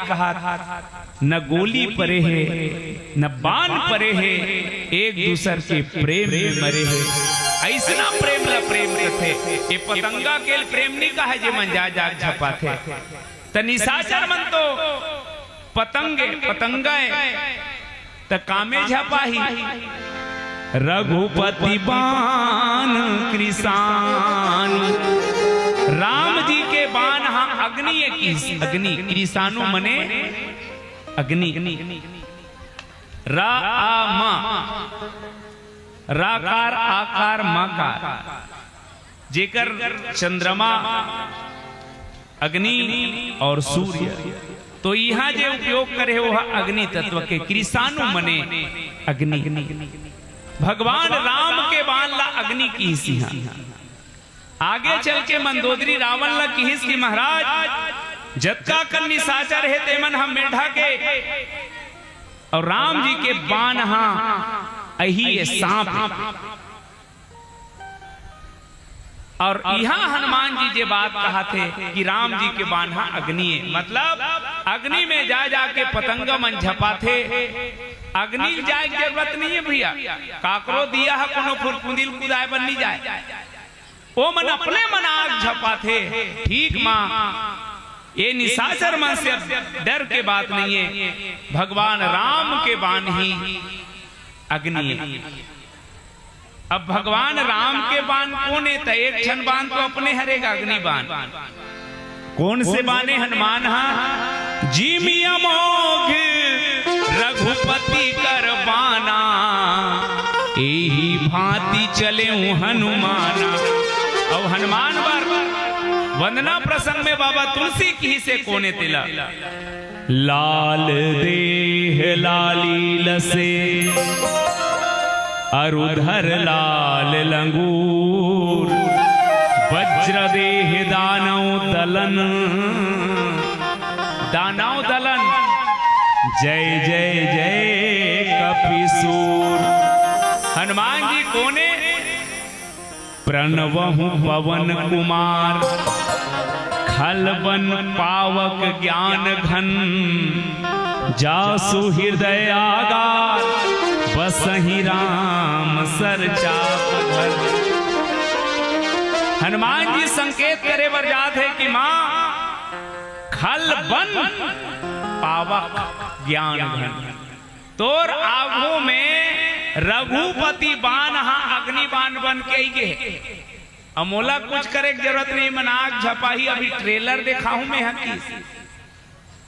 न गोली परे है न बाण परे है, एक दूसर के प्रेम में मरे है। ऐसा प्रेम ला प्रेम थे, ये पतंगा के प्रेम नहीं कहा जे मन जा जाग झपा थे। तनिशाचर मन तो पतंगे पतंगाए त कामे झपाही रघुपति बाण कृषाण। राम जी के बाण हाँ अग्नि की अग्नि कृषाणु मने अग्नि। राम राकार आकार मकार जेकर चंद्रमा अग्नि और सूर्य तो यहाँ जे उपयोग करे वह अग्नि तत्व के कृषाणु मने अग्नि। भगवान राम के बाण ला अग्नि की सिंहा। आगे चल के मंदोदरी रावण ला की हिस की महाराज जतका कन्नी साचर है तेमन हम मेढा के और राम जी के बाण हाँ अही सांप। और यहाँ हनुमान जी जे बात कहा थे कि राम जी के बाण हाँ अग्नि है, मतलब अग्नि में जा जाके पतंगा मन झपा थे। अग्नि जाए की जरूरत नहीं है भैया, काकरो दिया है कोनो फुरकुंदिल कुदाए बन नहीं जाए, वो मन अपने मन आग झपा थे। ठीक माँ ये निशाचर मन से डर के बात नहीं है, भगवान राम के बाण ही अग्नि है। अब भगवान राम के बाण कौन है? तो एक क्षण बाण तो अपने हरेगा अग्नि बाण। कौन से बाने? हनुमान हाँ जीमी अमोघ रघुपति कर बाना यही भांति चले हनुमाना। और हनुमान बार वंदना प्रसंग में बाबा तुलसी की से कोने तिला लाल देह लाली लसे अरुधर लाल लंगूर वज्र देह दानव दलन। दानव दलन जय जय जय कपिसूर। हनुमान जी कोने? प्रणवहु पवन कुमार खलबन पावक ज्ञान घन जासु हृदय आगार बसहि राम सर चाप घर। हनुमान जी संकेत करे बर जात है कि मां खलबन पावक ज्ञान घन तोर आगू में रघुपति बाण हाँ अग्नि बाण बन के ही गे। अमोला कुछ करे की जरूरत नहीं, मन आग झपाही। अभी ट्रेलर देखा हूं मैं हकी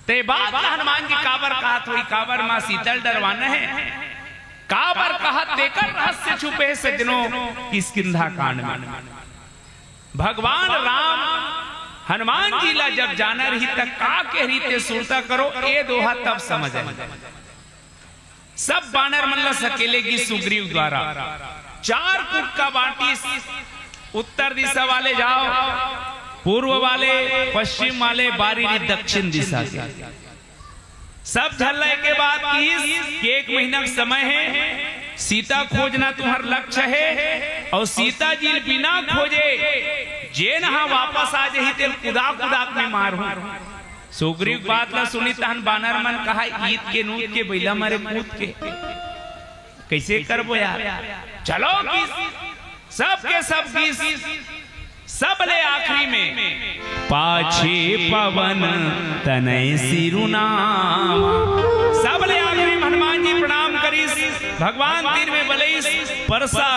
ते बात हनुमान जी काबर कहा थोड़ी काबर मां शीतल डरवाना है। काबर कहा तेकर रहस्य छुपे सजनों किष्किंधा कांड में। भगवान राम हनुमान जी ला जब जाना रही तक का के रीते सुरता करो ए दोहा तब समझ आए। सब बानर मन ला सकेले की सुग्रीव द्वारा 4 फुट का बाटी उत्तर दिशा वाले जाओ, पूर्व वाले पश्चिम वाले बारी दक्षिण दिशा से सब झल्ले के बाद कि 1 महीना का समय है, सीता खोजना तुम्हार लक्ष्य है। और सीता जी बिना खोजे जे नहा वापस आ जाही तेल कुदा कुदा में मारू। सुग्रीव बात ला सुनी तहन बानर मन कहा ईद के नूत के बैला मारे कूद के कैसे करबो यार, चलो सब के सब सब ले आखिरी में पाछे पवन तनय सिरुनाम। सब ले आखिरी में हनुमान जी प्रणाम करी, भगवान तीर में बलईस परसा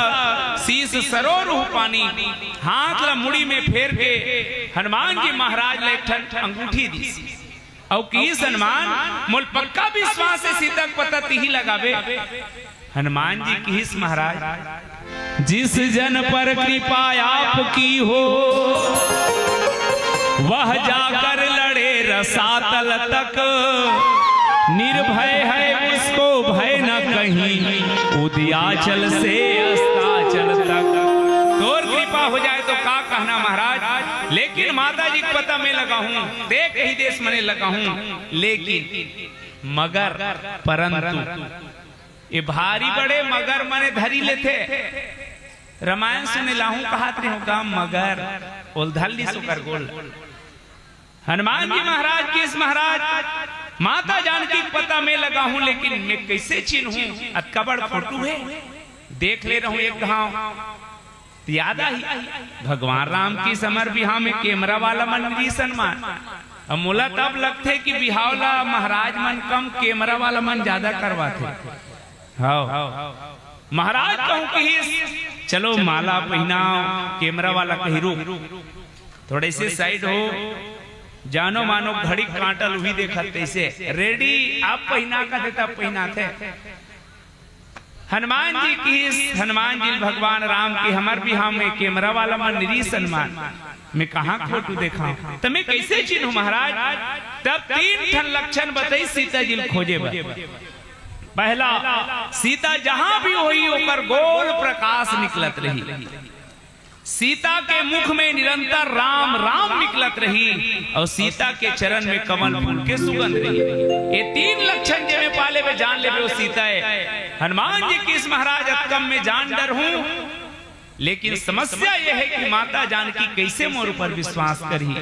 शीस सरोरूह पानी हाथ ला मुड़ी में फेर के हनुमान जी महाराज ले ठन अंगूठी दी। और किस हनुमान मोल पक्का विश्वास से सीता पता तिही लगावे। हनुमान जी किस महाराज जिस जन पर कृपा आपकी हो वह जाकर लड़े रसातल तक, निर्भय है उसको भय न कहीं उदयाचल से अस्ताचल तक। तोर कृपा हो जाए तो का कहना महाराज, लेकिन माता जी को पता मैं लगा हूं, देख ही देश मने लगा हूं, लेकिन मगर परंतु ये भारी बड़े मगर मने धरी लेते। रामायण सुने लाहूं कहत रहे होगा मगर उलधल सुकर गोल। हनुमान जी महाराज किस महाराज माता जानकी पता मैं लगा हूं, लेकिन मैं कैसे चिन्हूं? अतकबड़ फोटो है देख ले रहा हूं एक गांव याद आई भगवान राम की समर बिहा में कैमरा वाला मंडी सम्मान अब मोला तब लगते कि बिहावला महाराज मन कम कैमरा वाला मन ज्यादा करवाते। हाँ महाराज कहूँ कि चलो माला पहनाओ, कैमरा वाला कहीं रुक थोड़े से साइड हो, जानो मानो घड़ी कांटल भी देखा तैसे रेडी आप पहना का देता पहना थे। हनुमान जी की, हनुमान जी भगवान राम की हमार भी हम कैमरा वाला मन निरी सम्मान मैं कहाँ फोटो देखा तो मैं कैसे चिन्हूं महाराज। तब 3 ठन लक्षण बताई सीता जी खोजे बा। पहला, सीता जहां भी हुई ओकर गोल प्रकाश निकलत रही, सीता के मुख में निरंतर राम राम निकलत रही और सीता के चरण में कमल फूल के सुगंध रही। ये 3 लक्षण जे में पाले में जान ले वो सीता है। हनुमान जी की इस महाराज अतकम में जान डर हूं, लेकिन समस्या यह है कि माता जानकी कैसे मोर पर विश्वास करी।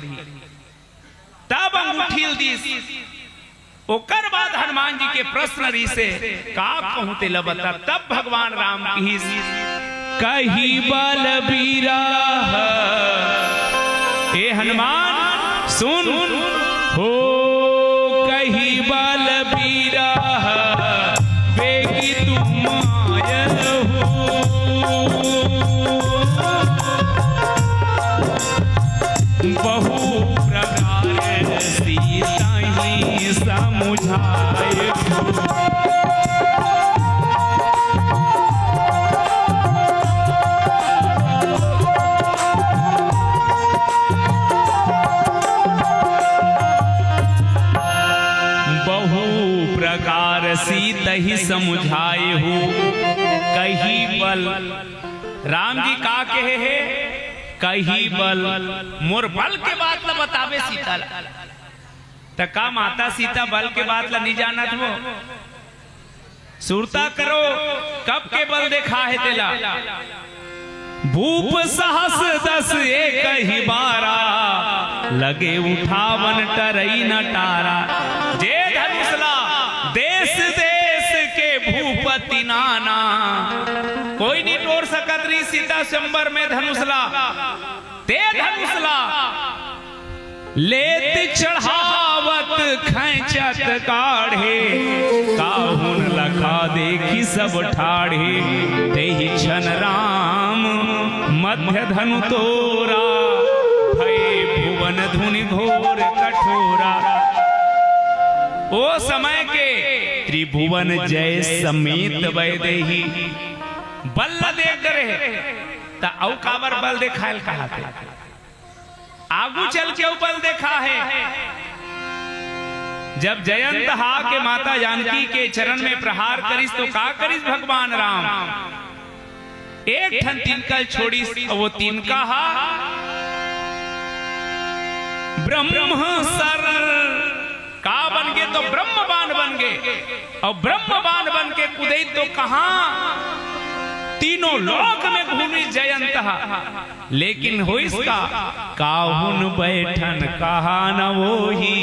तब अंगूठी दी, ओकर बाद हनुमान जी के प्रश्न री से का कहते लबता। तब भगवान राम की कही बलबीरा, हे हनुमान सुन हो कही बलबीरा बेगी तुम आए हो, बहु प्रकार सीता ही समुझाए हो। सीता ही समुझाए हो कही बल। राम जी का कहे है कही बल, मोर बल के बात ला बतावे सीता ला। तो का माता सीता बल के बात ला नहीं जानत हो? सुरता करो कब के बल देखा है तेला। भूप सहस 10 एक ही बारा, लगे उठावन टरई न टारा। जे धनुषला देश देश के भूपति नाना, कोई नहीं तोड़ सकत रही सीता संबर में धनुषला। ते धनुषला लेत चढ़ावत खैचत काढ़े, काहुन लखा देखी सब ठाढ़े। ते ही छन राम मध्य धनु तोरा, भय भुवन धुनि घोर कठोरा। ओ समय के त्रिभुवन जय समेत वैदेही, बल देख डरे ता औ काबर बल देखायल कहा थे। आगू चल के बल देखा है। जब जयंत हा के माता जानकी के चरण में प्रहार करिस तो का करिस भगवान राम। एक ठन तिनका छोड़िस, वो तिनका हा ब्रह्म सर का बन गए तो ब्रह्मबाण बन गए, और ब्रह्मबाण बन के कुदई तो कहां तीनों लोक में घूमी जयंत। लेकिन हो इसका काहुन बैठन कहा न वोही,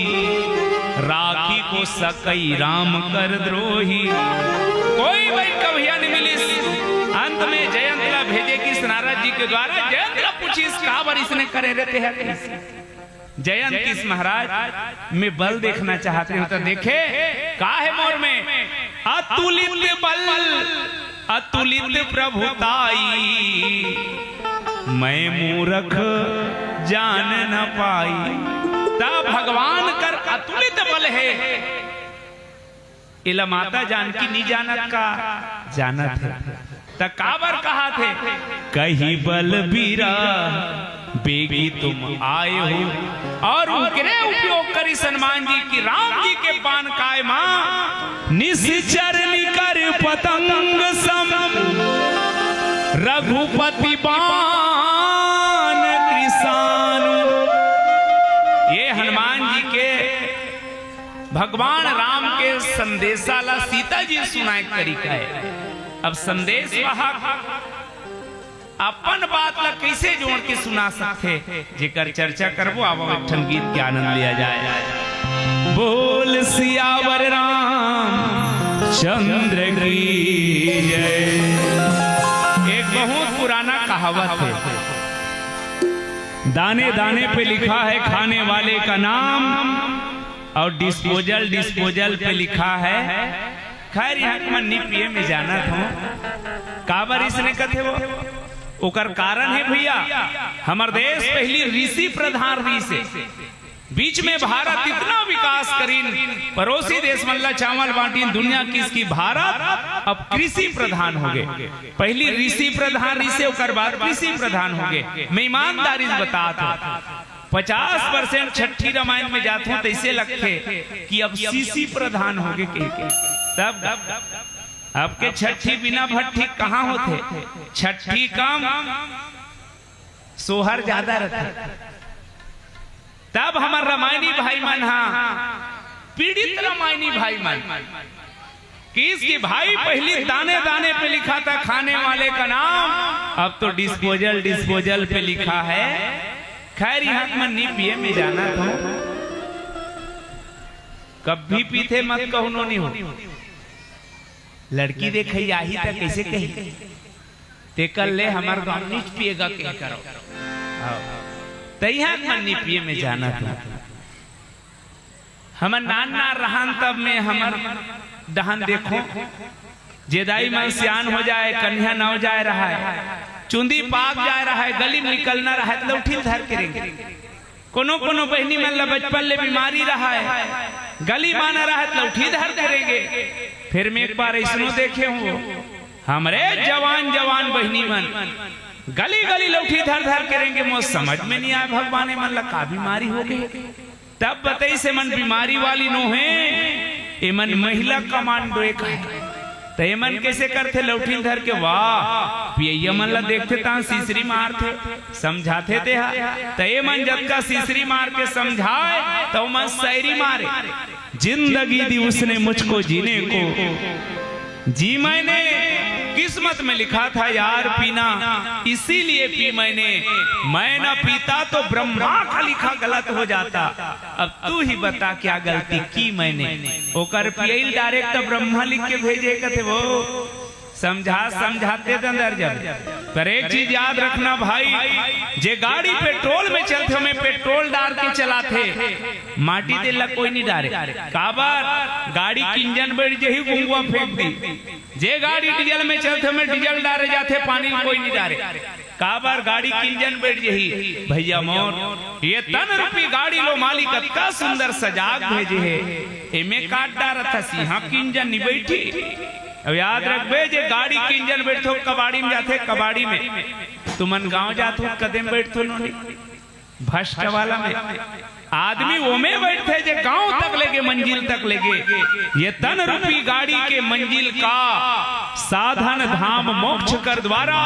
राखी को सकई राम कर द्रोही। कोई भाई कभिया नहीं मिली। अंत में जयंतला भेजे कि नारद जी के द्वारा जयंतला पूछी का बार इसने करे रहते हैं। जयंत किस महाराज में बल देखना चाहते हो तो देखे का है मोर में अतुलित बल अतुलित प्रभुताई, मैं मूर्ख जान न पाई। तब भगवान कर अतुलित बल है, इला माता जानकी नहीं जानत का जानत है। त काबर कहा थे कही बल बीरा बेगी तुम आए हो, और उनके उपयोग करी हनुमान जी की राम जी के पान काय मां निश्चर निकर पतंग सम, रघुपति बाण कृषाण। ये हनुमान जी के भगवान राम के संदेशाला सीता जी सुनाए तरीका है। अब संदेश वाहक अपन बात ला कैसे जोड़ के सुना सकते, जेकर चर्चा करबो। अब एक ठन गीत के आनंद लिया जाए। बोल सियावर राम चंद्र की जय। एक बहुत पुराना कहावत है, दाने दाने पे लिखा है खाने वाले का नाम, और डिस्पोजल डिस्पोजल पे लिखा है। खैर यहाँ मन्नी पिए में जाना था काबर इसने कथे वो ओकर कारण है भैया, हमार देश पहली ऋषि प्रधान रही से बीच में भारत इतना विकास करीन, पड़ोसी देश मल्ला चावल बांटीन, दुनिया किसकी भारत अब कृषि प्रधान हो गए। पहली ऋषि प्रधान ऋषि ओकर बाद कृषि प्रधान हो गए। मैं ईमानदारी से बताता हूँ 50% छठी रामायण में जाते हैं तो ऐसे लगते कि अब सीसी प्रधान हो गए तब अब के छठी बिना भट्ठी कहाँ होते, छठी कम सोहर ज्यादा रहते। तब हमार रामायणी भाई मन पीड़ित रामायणी भाई मन किसकी भाई पहली दाने दाने पे लिखा था खाने वाले का नाम, अब तो डिस्पोजल डिस्पोजल पे लिखा है। खैर यहाँ मन्नी पिए में जाना था, कभी पीते मत कहो नहीं हो, लड़की देख आही तक कैसे कही ते कल ले हमार गाँव नीच पिएगा कह करो तैयार मन्नी पिए में जाना था। हमर नाना रहन तब में हमर दहन देखो जेदाई मन सियान हो जाए, कन्या न हो जाए रहा है, चुंदी पाक जाए रहा है, गली में निकलना रहा है, लौठी धर करेंगे। कोनो कोनो बहनी मन ला बचपन ले बीमारी रहा है, गली माना रहा है, लौठी धर करेंगे। फिर मैं एक बार ऐसनो देखे हूँ हमरे जवान जवान बहनी मन गली गली लौठी धर धर करेंगे। मुझे समझ में नहीं आया भगवान मन ला का बीमारी हो गई। तब बताई से मन बीमारी वाली नो है, एमन महिला कमांडो एक है तो एमन कैसे करते लौठी धर के वाह पिया मन ला देखते ता सीसरी मारते समझाते थे तो एमन जब का सीसरी मार के समझाए तो मन शायरी मारे। जिंदगी दी उसने मुझको जीने को, जी मैंने किस्मत में लिखा था यार पीना, इसीलिए पी मैंने, मैं ना पीता तो ब्रह्मा का लिखा गलत हो जाता। अब तू ही बता क्या गलती की मैंने, ओकर पियल डायरेक्ट ब्रह्मा लिख के भेजे कथे वो समझाते अंदर जब। पर एक चीज याद रखना भाई, जे गाड़ी पेट्रोल में चलते हमें पेट्रोल डाल के चलाते, माटी दे ला कोई नहीं डारे काबर गाड़ी की इंजन बढ़ जही गुंगुआ फेंक दी। जे गाड़ी डीजल में चलते हमें डीजल डाले जाते, पानी कोई नहीं डारे काबर गाड़ी की इंजन बैठ जही। भैया मोर ये तन रूपी गाड़ी लो मालिक का सुंदर सजाग भेजे है, एमे काट डारा था सिंहा की इंजन नहीं बैठी। अब याद रखबे जे गाड़ी की इंजन बैठो कबाड़ी में जाते, कबाड़ी में तुमन गांव जाते कदम बैठतो नहीं भ्रष्ट वाला में आदमी वो में बैठते जे गांव तक लेके मंजिल तक लेके। ये तन रूपी गाड़ी के मंजिल का साधन धाम मोक्ष कर द्वारा,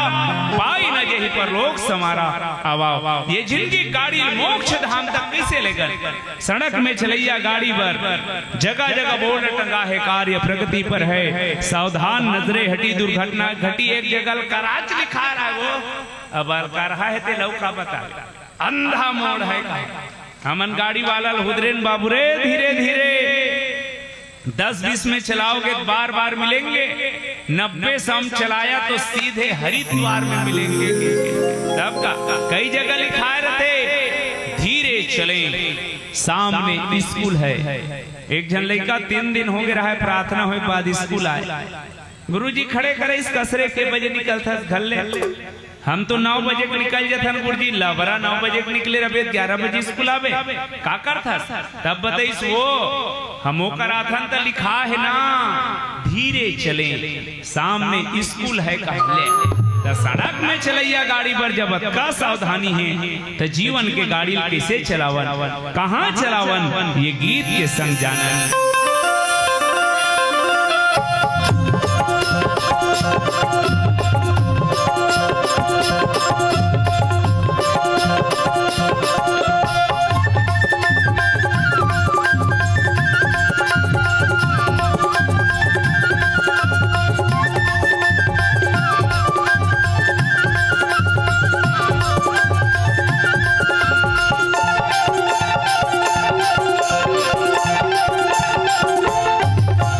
पाई न जही पर लोग समारा। आवा ये जिनकी गाड़ी मोक्ष धाम तक कैसे ले गए, सड़क में चलैया गाड़ी पर जगह जगह बोर्ड टंगा है कार्य प्रगति पर है, सावधान नजरे हटी दुर्घटना घटी। एक जगह कराच लिखा रहा है वो अब कर रहा है ते लौका बता अंधा मोड़ है का। हमन गाड़ी वाला हुदरेन बाबू रे धीरे धीरे 10-20 में चलाओगे बार बार मिलेंगे, 90 से हम चलाया तो सीधे हरिद्वार में मिलेंगे। तब का कई जगह लिखाए रहते धीरे चले, सामने स्कूल है। एक जन लड़का 3 दिन हो गए रहा है, प्रार्थना हुई बाद स्कूल आए, गुरुजी खड़े करे इस कसरे के बजे निकलता घर ले। हम तो 9 बजे को निकल जाते गुरुजी, लावरा 9 बजे को निकले रहे 11 बजे स्कूल आवे का करता। तब बताइस वो हम कराथन तो लिखा है ना धीरे चले, सामने स्कूल है कहले। सड़क में चलैया गाड़ी पर जब का सावधानी है तो जीवन के गाड़ी कैसे चलावन, कहाँ चलावन, ये गीत के संग जाना।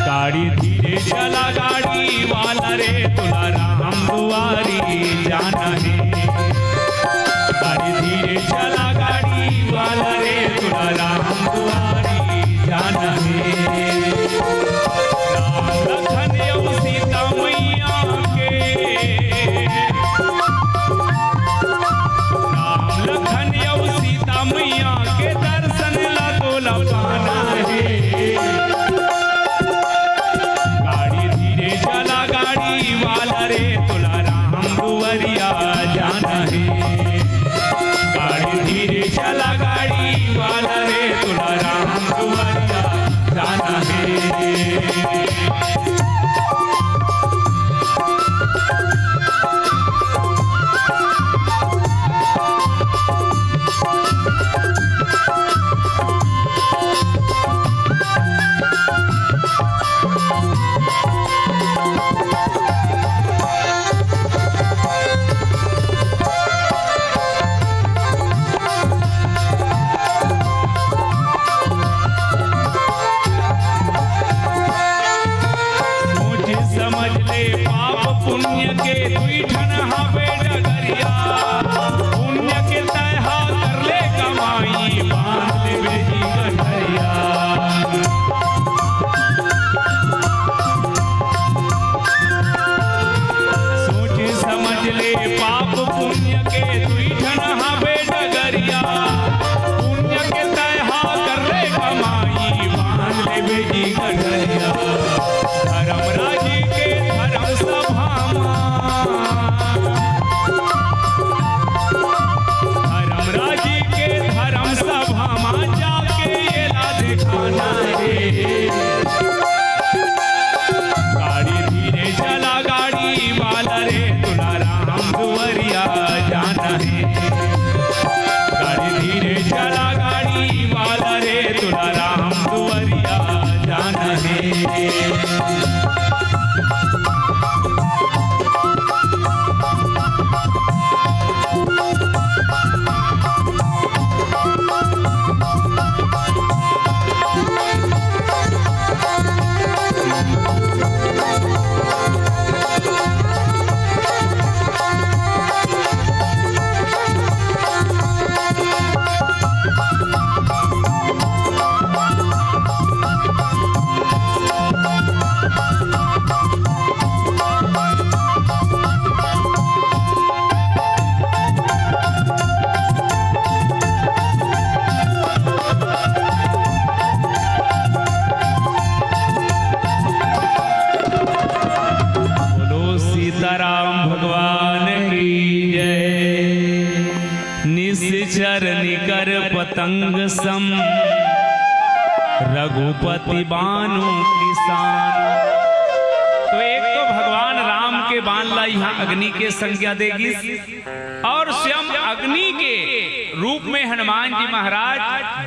गाड़ी धीरे चला तोला राम दुआरी जाना है। राम लखन और सीता मैया के, राम लखन और सीता मैया के दर्शन ला तोला पाना है। गाड़ी धीरे चला गाड़ी वाला रे तोला राम दुआरिया जाना है। गाड़ी धीरे चला गाड़ी वाला रे तोला राम दुआरिया जाना है। समझ ले पाप पुण्य के दुई ठन हावे डगरिया। पुण्य के तहा कर ले कमाई बांध ले बेटी गठरिया। सोच समझ ले पाप पुण्य के दुई ठन हावे डगरिया। पुण्य के तहा कर ले कमाई बांध ले बेटी गठरिया। धर्मराज के धर्म सभा धर्मराज के धर्म सभा में जाके ये ला दिखाना है। गाड़ी धीरे चला गाड़ी वाला रे तोला राम दुआरिया जाना है। गाड़ी धीरे चला गाड़ी वाला रे तोला राम दुआरिया जाना है। सीताराम भगवान की जय। निश्चर निकर पतंग सम रघुपति बानु किसान। तो एक तो भगवान राम के बाण ला यहाँ अग्नि के संज्ञा देगी और स्वयं अग्नि के रूप में हनुमान जी महाराज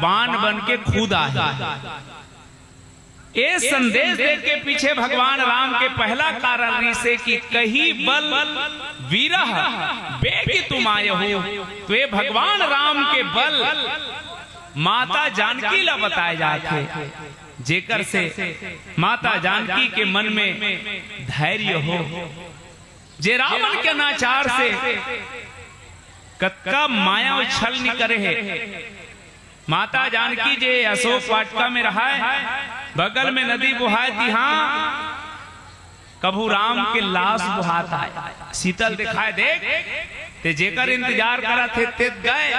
बाण बन के खुद आए। ये संदेश दे के पीछे भगवान राम के पहला कारण से कि कही बल वीरह बेगी तुम आए हो। तो ये भगवान राम के बल माता जानकी ला बताए जाते, जेकर से माता जानकी के मन में धैर्य हो। जे रावण के नाचार से कत्का माया और छल नहीं करे है। माता जानकी जे अशोक वाटिका में रहा है, बगल में नदी बुहाए थी। हाँ, कभू राम के लाश बुहाता है, शीतल दिखाए देख ते जेकर इंतजार करा थे ते गए।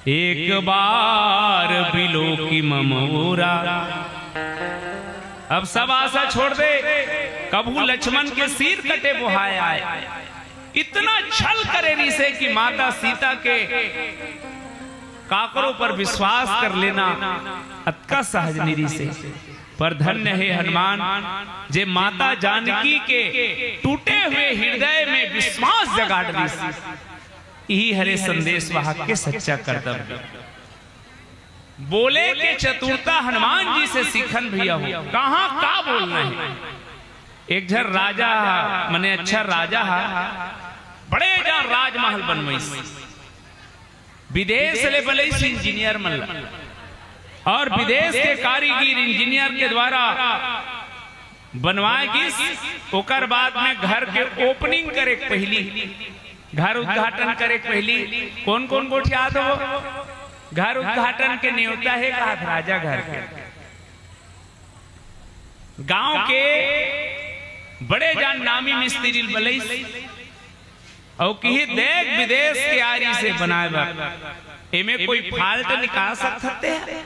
एक बार बिलो की ममोरा, अब सब आशा छोड़ दे। कभू लक्ष्मण के सिर कटे बुहाए आए। इतना छल करे री से कि माता सीता के काकरों पर विश्वास कर लेना अतका सहज निरी से। पर धन्य है हनुमान जे माता जानकी के टूटे हुए हृदय में विश्वास जगा दी। यही हरे संदेश वाहक के सच्चा कर्तव्य। बोले के चतुरता हनुमान जी से सीखन भैया हो। कहाँ का बोलना है। एक झर राजा मने अच्छा राजा है, बड़े जहाँ राजमहल बनवाई, विदेश ले बले इंजीनियर मन, और विदेश के कारीगर इंजीनियर के द्वारा बनवाएगी। ओकर बाद में घर के ओपनिंग करे पहली, घर उद्घाटन करे पहली कौन कौन गोठी याद हो? घर उद्घाटन के न्योता है कहा राजा घर के गांव के बड़े जान नामी मिस्त्री बलई और कही देख विदेश के आरी से बनाए एमे कोई फाल्ट निकाल सकते हैं।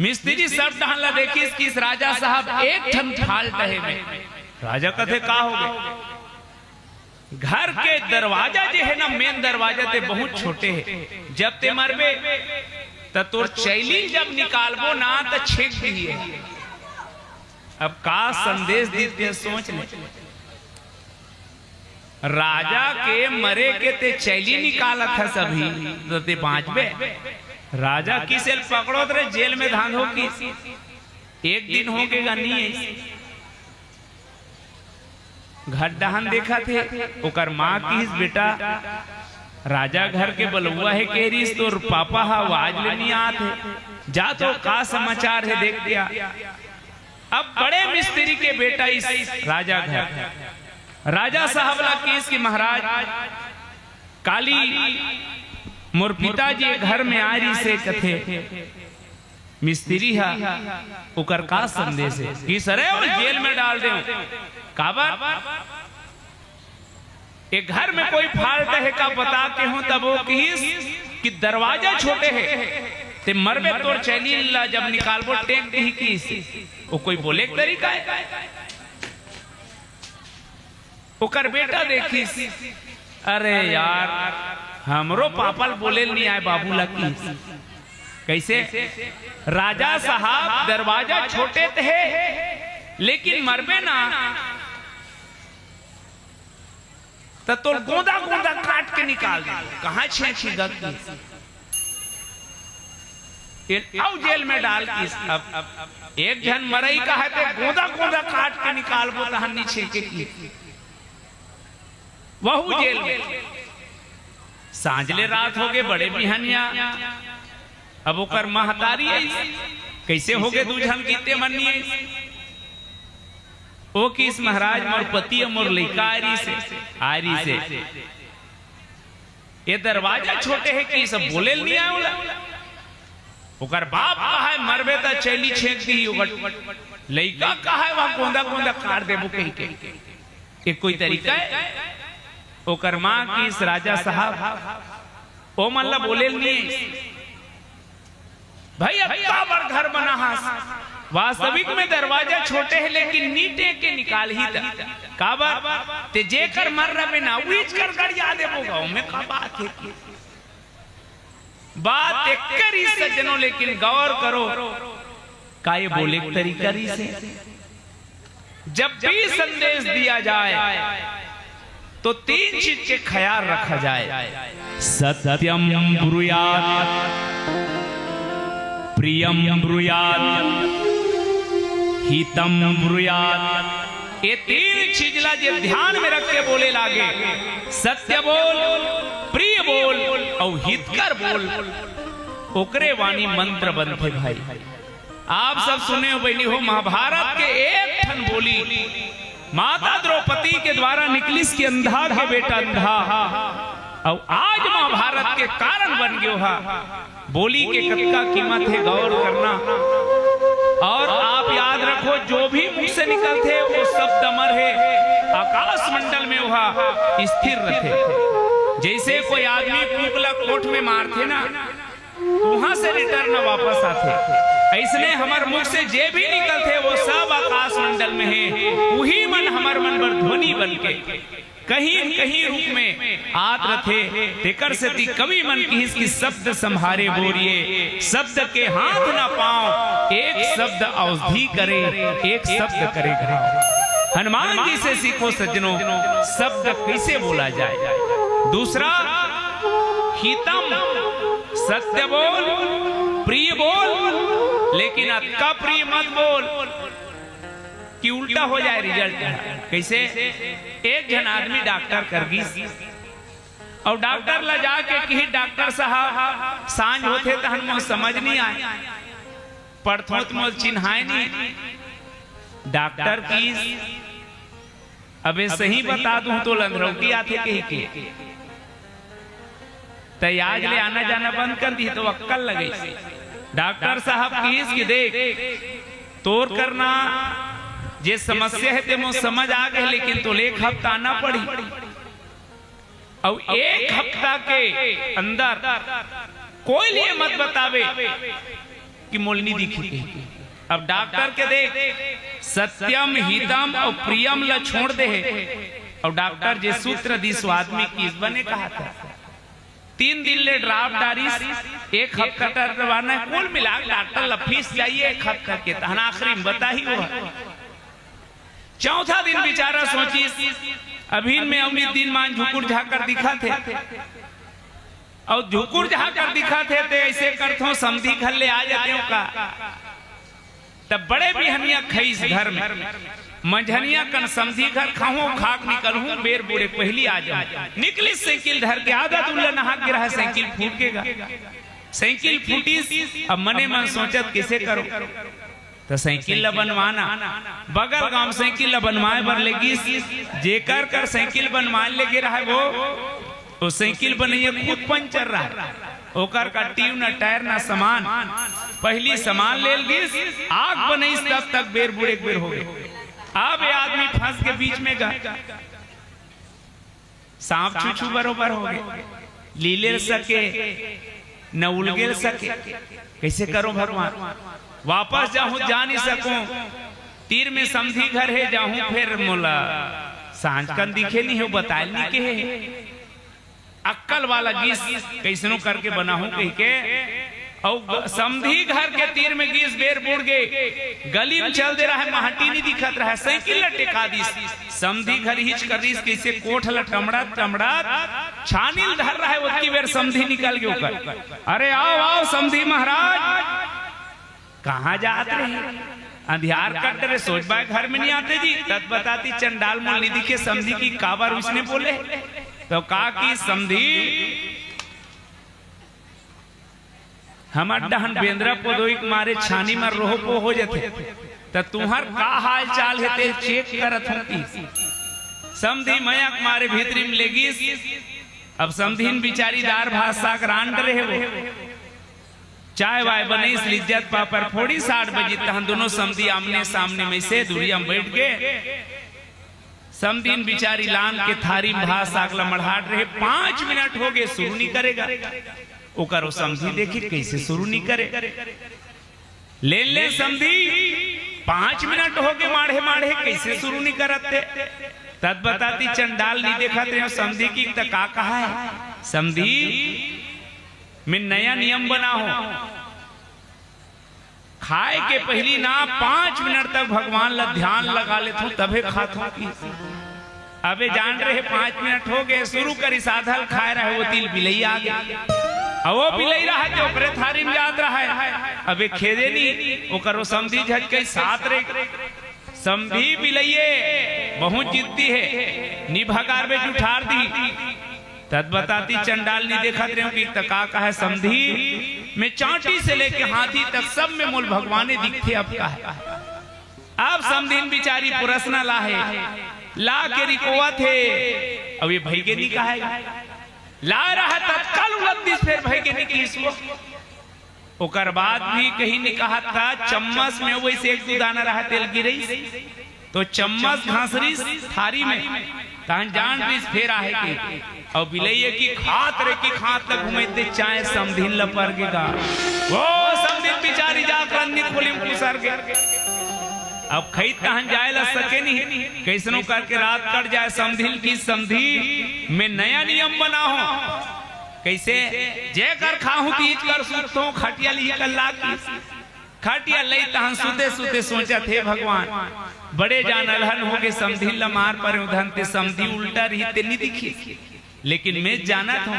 मिस्त्री सब डाला देखी किस राजा साहब एक ठन फाल्ट है में राजा कथे का हो गए घर के दरवाजा जो है ना मेन दरवाजा ते बहुत छोटे है जब ते मरबे तो तोर चैली जब निकालबो ना तो छेक दिए। अब का संदेश देते सोच ले राजा के मरे के ते चैली निकाला था सभी तो ते बाँचबे राजा की सेल पकड़ो तेरे जेल में धांधो की एक दिन हो के नहीं घर दहन देखा थे ओकर माँ की बेटा राजा घर के बलुआ है केरीस तो पापा हा आज ले नहीं आते जा तो का समाचार है देख दिया। अब बड़े मिस्त्री के बेटा इस राजा घर राजा साहब ला केस की महाराज काली मोर पिताजी घर में आ रही से कथे मिस्त्री हा ओकर का संदेश है कि सरे वो जेल में डाल दे काबर एक घर में कोई फाल्ट है का बता के हूं तब वो कि दरवाजा छोटे है ते मरबे तोर चैली ला जब निकालबो टेक दी की वो कोई बोले एक तरीका है। ओकर बेटा देखी अरे यार हमरो पापल बोले नहीं आए बाबू लकी कैसे राजा साहब दरवाजा छोटे थे लेकिन मरबे ना तो गोंदा गोंदा काट के निकाल दे कहां छेछी गलती आओ जेल में डाल की अब एक जन मरई का है गोंदा गोंदा काट के निकालबो तहन नीचे के की वहू जेल में सांझले रात हो गए बड़े बिहनिया अब ओकर महतारी कैसे हो गए दूजन गीते मनिए ओ किस महाराज मोर पति मोर लइका आरी से ये दरवाजा छोटे है कि सब बोले नहीं आए ओकर बाप कहा है मरबे त चैली छेक दी लइका कहा है वहां गोंदा गोंदा काट देबो कहीं के कोई तरीका है। ओकर मां किस राजा साहब ओ मल्ला बोले नहीं भाई अब का बार घर बना वास्तविक में दरवाजा छोटे है लेकिन नीटे के निकाल ही काबर ते जेकर मर रहे ना उच कर गड़िया देबो गांव में का बात है बात एक करी सज्जनों लेकिन गौर करो का ये बोले तरीका से जब भी संदेश दिया जाए तो तीन चीज के ख्याल रखा जाए सत्यम ब्रूयात् प्रियम ब्रूयात् हितम ब्रूयात् ये तीन चीज ला जे ध्यान में रख के बोले लागे सत्य बोल प्रिय बोल और हितकर बोल ओकरे वाणी मंत्र बनते भाई। आप सब सुने हो बहनी हो महाभारत के एक ठन बोली माता द्रौपदी के द्वारा निकलिस के अंधा के बेटा अंधा और आज महाभारत के कारण बन गयो बोली के कत्का कीमत है गौर करना और आप याद रखो जो भी मुंह से निकलते वो शब्द अमर है आकाश मंडल में वह स्थिर रहते। जैसे कोई आदमी कुकला कोट में मारते ना वहां से रिटर्न वापस आते ऐसने हमार मुख से जे भी निकलते वो सब आकाश मंडल में है वही मन हमार मन पर ध्वनि बन के कहीं कहीं रूप में आत रथे तेकर से कवि मन की शब्द संभारे बोरिए शब्द के हाथ ना पाओ एक शब्द औषधि करे एक शब्द करे घाव। हनुमान जी से सीखो सज्जनों शब्द कैसे बोला जाए। दूसरा हितम सत्य बोल प्रिय बोल लेकिन अतका प्रिय मत बोल कि उल्टा हो जाए रिजल्ट। कैसे एक जन आदमी डॉक्टर कर गई और डॉक्टर ला जाके कि डॉक्टर साहब सांझ होते तो हम समझ नहीं आए पढ़थोत मोल चिन्हाए नहीं डॉक्टर की अबे सही बता दूं तो लंधरौती आते कहीं के तो आज ले आना जाना बंद कर दी तो अक्कल लगे। डॉक्टर साहब की देख तोर करना जे समस्या है ते मो समझ आ गए, लेकिन तो एक हफ्ता आना पड़ी और एक हफ्ता के अंदर कोई लिए मत बतावे कि मोलनी दिखी। अब डॉक्टर के देख सत्यम हितम और प्रियम ल छोड़ दे और डॉक्टर जे सूत्र दी सो आदमी की बने कहा था 3 दिन ले ड्राफ्ट डारिस, एक हफ्ता करवाना है, कुल मिला डॉक्टर ला फीस चाहिए 1 हफ्ता के, तहन आखिरी में बता ही हुआ। चौथा दिन बेचारा सोची अभी में अमृत दिन मान झुकुर झाकर दिखा थे और झुकुर झाकर दिखा थे तो ऐसे करथो समझी घर ले आ जाते हो का। तब बड़े बिहनिया खईस घर में मंझनिया कन समझी घर खाऊं खाक निकलूं बेर बुरे पहली आ जाओ। निकली साइकिल धर के आधा दूल्हा नहा के रहा साइकिल फूटेगा। साइकिल फूटी अब मने मन सोचत किसे करो तो साइकिल ला बनवाना बगल गांव साइकिल ला बनवाए बर लेगी जेकर कर साइकिल बनवाए लेगे रहा वो साइकिल बनैया खुद पंचर रहा ओकर का ट्यूब न टायर न सामान पहली सामान ले गिस आग बनईस तब तक बेर बुड़े बेर हो गए। अब ये आदमी फंस के बीच में गा सांप छुछू बरोबर हो गए लीले सके न उलगे सके कैसे करो भगवान वापस जाऊं जा नहीं सकूं तीर में समझी घर है जाऊं फिर मोला सांझ कन दिखे नहीं हो बताए नहीं के है अक्कल वाला गीस कैसनो करके बनाऊं कह के और समझी घर के तीर में गीस बेर बुड़ गए गली में चल दे रहा है महटी नहीं दिखत रहा है साइकिल टेका दी समझी घर हिच कर दी कैसे कोठ ला टमड़ा टमड़ा छानील धर रहा है उतनी बेर समझी निकल गए अरे आओ आओ समझी महाराज कहाँ जाते रहे अंधियार करते रहे सोच बाय घर में नहीं आते जी तत् बताती चंडाल मोल निधि के समझी की काबर उसने बोले तो कहा कि समझी हम डहन बेंद्रा पोदोइक मारे छानी में रोह पो हो जाते तो तुम्हार का हाल चाल है ते चेक करत होती समझी मयक मारे भीतरी में लेगी अब समझीन बिचारी दार भात साग रांड रहे वो चाय वाय बने इस लिज्जत पापर फोड़ी 60 बजे तहन दोनों समझी आमने सामने में से दूरिया में बैठ के समझीन बिचारी लान के थारी में भात साग मढ़ाट रहे 5 मिनट हो गए शुरू नहीं करेगा ओकर वो समझी देखी कैसे शुरू नहीं करे ले समझी 5 मिनट हो गए माढ़े माढ़े कैसे शुरू नहीं करते तद बताती चंडाल नहीं देखा थे समझी की का कहा है समझी मैं नया नियम बना हूं खाए के पहली ना 5 मिनट तक भगवान ला ध्यान लगा लेता हूं तबे खाता हूं अबे जान रहे 5 मिनट हो गए शुरू करी साधल खाए रहे वो तिल बिलई आ गया वो बिलई रहा जो ओकरे थारी में याद रहा है अबे खेदे नहीं ओकरो समझी झटके साथ रे समझी बिलइए बहुत जिद्दी है निभगार में जुठार दी तद बताती चंडाल नहीं देखा कि तका का है समझी में चांटी से लेके हाथी तक सब में मूल भगवाने दिखते अब का है अब समझीन बिचारी पुरसना ला है ला के रिकोवा थे अब ये भाई के नहीं कहा ला रहा तत्काल उलट फिर भाई के नहीं ओकर बाद भी कहीं ने कहा था चम्मच में वैसे एक दाना रहा तेल गिरई तो चम्मच घासरी थारी में तहन जान भी फेर आहे के और बिलैये की खात रे की खात लग घुमेते चाहे समधिन लपर के गा वो समधिन बिचारी जाकर निकोली कुसर के अब खई तहन जाए ला सके नहीं कैसनो करके रात कट जाए समधिन की समधी में नया नियम बना हो कैसे जे कर खाहू तीज कर सुतो खटिया ली कल्ला की खटिया लई तहन सुते सुते सोचा थे भगवान बड़े जान अलहन हो गए समधी ला मार पर उधन ते समधी उल्टा रही ते नहीं दिखी लेकिन मैं जाना था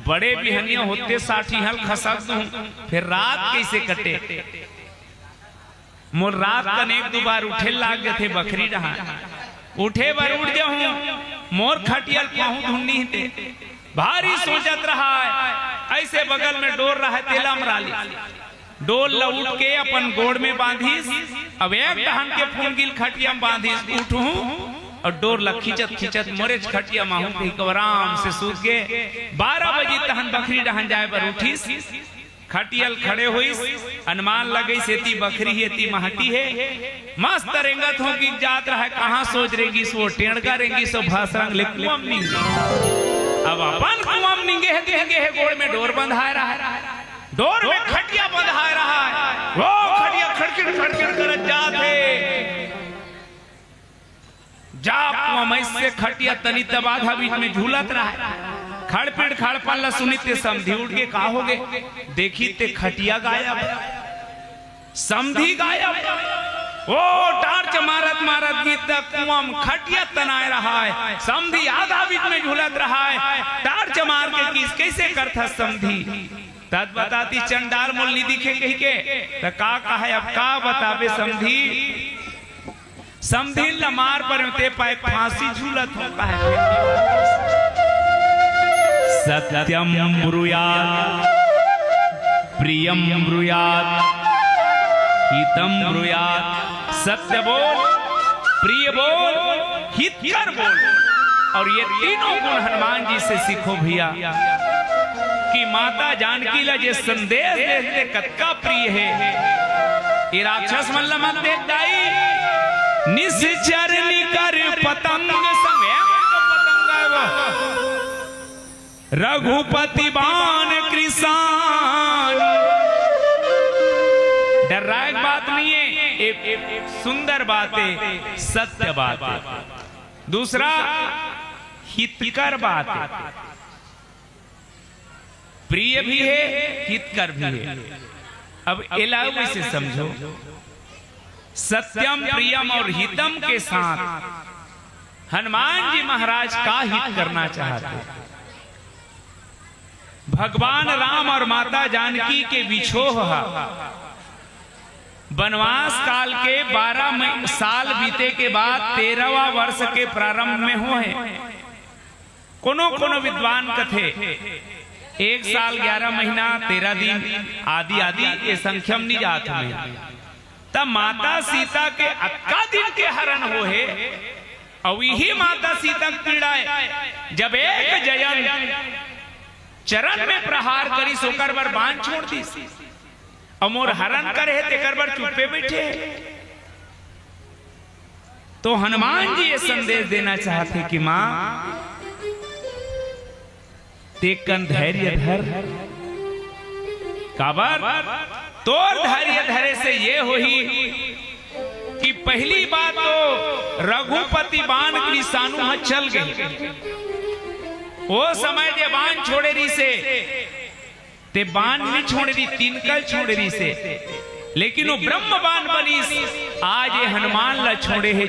बड़े बिहनिया होते 60 हल खसक दूं फिर रात कैसे कटे मोर रात कन एक दो बार उठे लाग गए थे बकरी रहा उठे बार उठ जाऊं मोर खटियल पाहू ढूंढनी थे भारी सोचत रहा है ऐसे बगल में डोर रहा है तेला मराली डोल लउट के अपन गोड़ में बांधीस अब एक दहन के फूल गिल खटिया में बांधीस उठूं और डोर ला खिंचत खिंचत मोरेज खटिया माहू के आराम से सूत के 12 बजे तहन बकरी डहन जाए पर उठीस खटियल खड़े हुई अनुमान लगे सेती बकरी हेती महटी है मस्त रेंगत हो कि जात रहा कहाँ सोच रहेगी सो टेढ़ करेंगी सो भाषण ले कुआम निंगे अब अपन कुआम निंगे है गोड़ में डोर बंधा रहा है डोर में खटिया बंधा रहा है वो खटिया खड़खड़ कर जाते जा कुआम से खटिया तनी तबाधा बीच में झूलत रहा है खड़पिड़ खड़पन ला सुनी ते समधी उठ के का हो गए देखी ते खटिया गायब समधी गायब ओ टार्च मारत मारत गीत तक कुआम खटिया तनाए रहा है समधी आधा बीच में झूलत रहा है टार्च मार के किस कैसे करता समधी तद बताती चंडाल मुल्ली दिखे कही के तो का है अब का बतावे समधी समधी लमार पर ते पाए फांसी झूलत होता है सत्यम ब्रूयात् प्रियम ब्रूयात् हितम ब्रूयात् सत्य बोल प्रिय बोल हित कर बोल और ये तीनों गुण हनुमान जी से सीखो भैया कि माता जानकी ला जे संदेश देते कतका प्रिय है ये राक्षस मल्ल मत देख दाई निश्चर निकर पतंग समय पतंग रघुपति बाण कृषाण डराए बात नहीं है एक सुंदर बात है सत्य बात है दूसरा हितकर बात है प्रिय भी है हितकर भी है अब इलावे से समझो सत्यम प्रियम और हितम के साथ हनुमान जी महाराज का हित करना चाहते हैं भगवान राम और माता जानकी के विछोह वनवास काल के 12 साल बीते के बाद 13वां वर्ष के प्रारंभ में हो है कोनो विद्वान कथे 1 साल 11 महीना 13 दिन आदि आदि ये संख्यम नहीं जात में तब माता सीता के अक्का दिन के हरण हो है और यही माता सीता पीड़ाए जब एक जयन चरण में प्रहार करी सोकर बर बांध छोड़ दी अमोर हरण करे तेकर बर चुप्पे बैठे तो हनुमान जी ये संदेश देना चाहते कि मां तेकन धैर्य धर काबर तोर धैर्य धरे से ये होही कि पहली बात तो रघुपति बाण की सानु चल गई वो समय जे बाण छोड़े रही से ते बाण नहीं छोड़े रही तिनकल छोड़े रही से लेकिन वो ब्रह्म बाण बनी आज ये हनुमान ला छोड़े है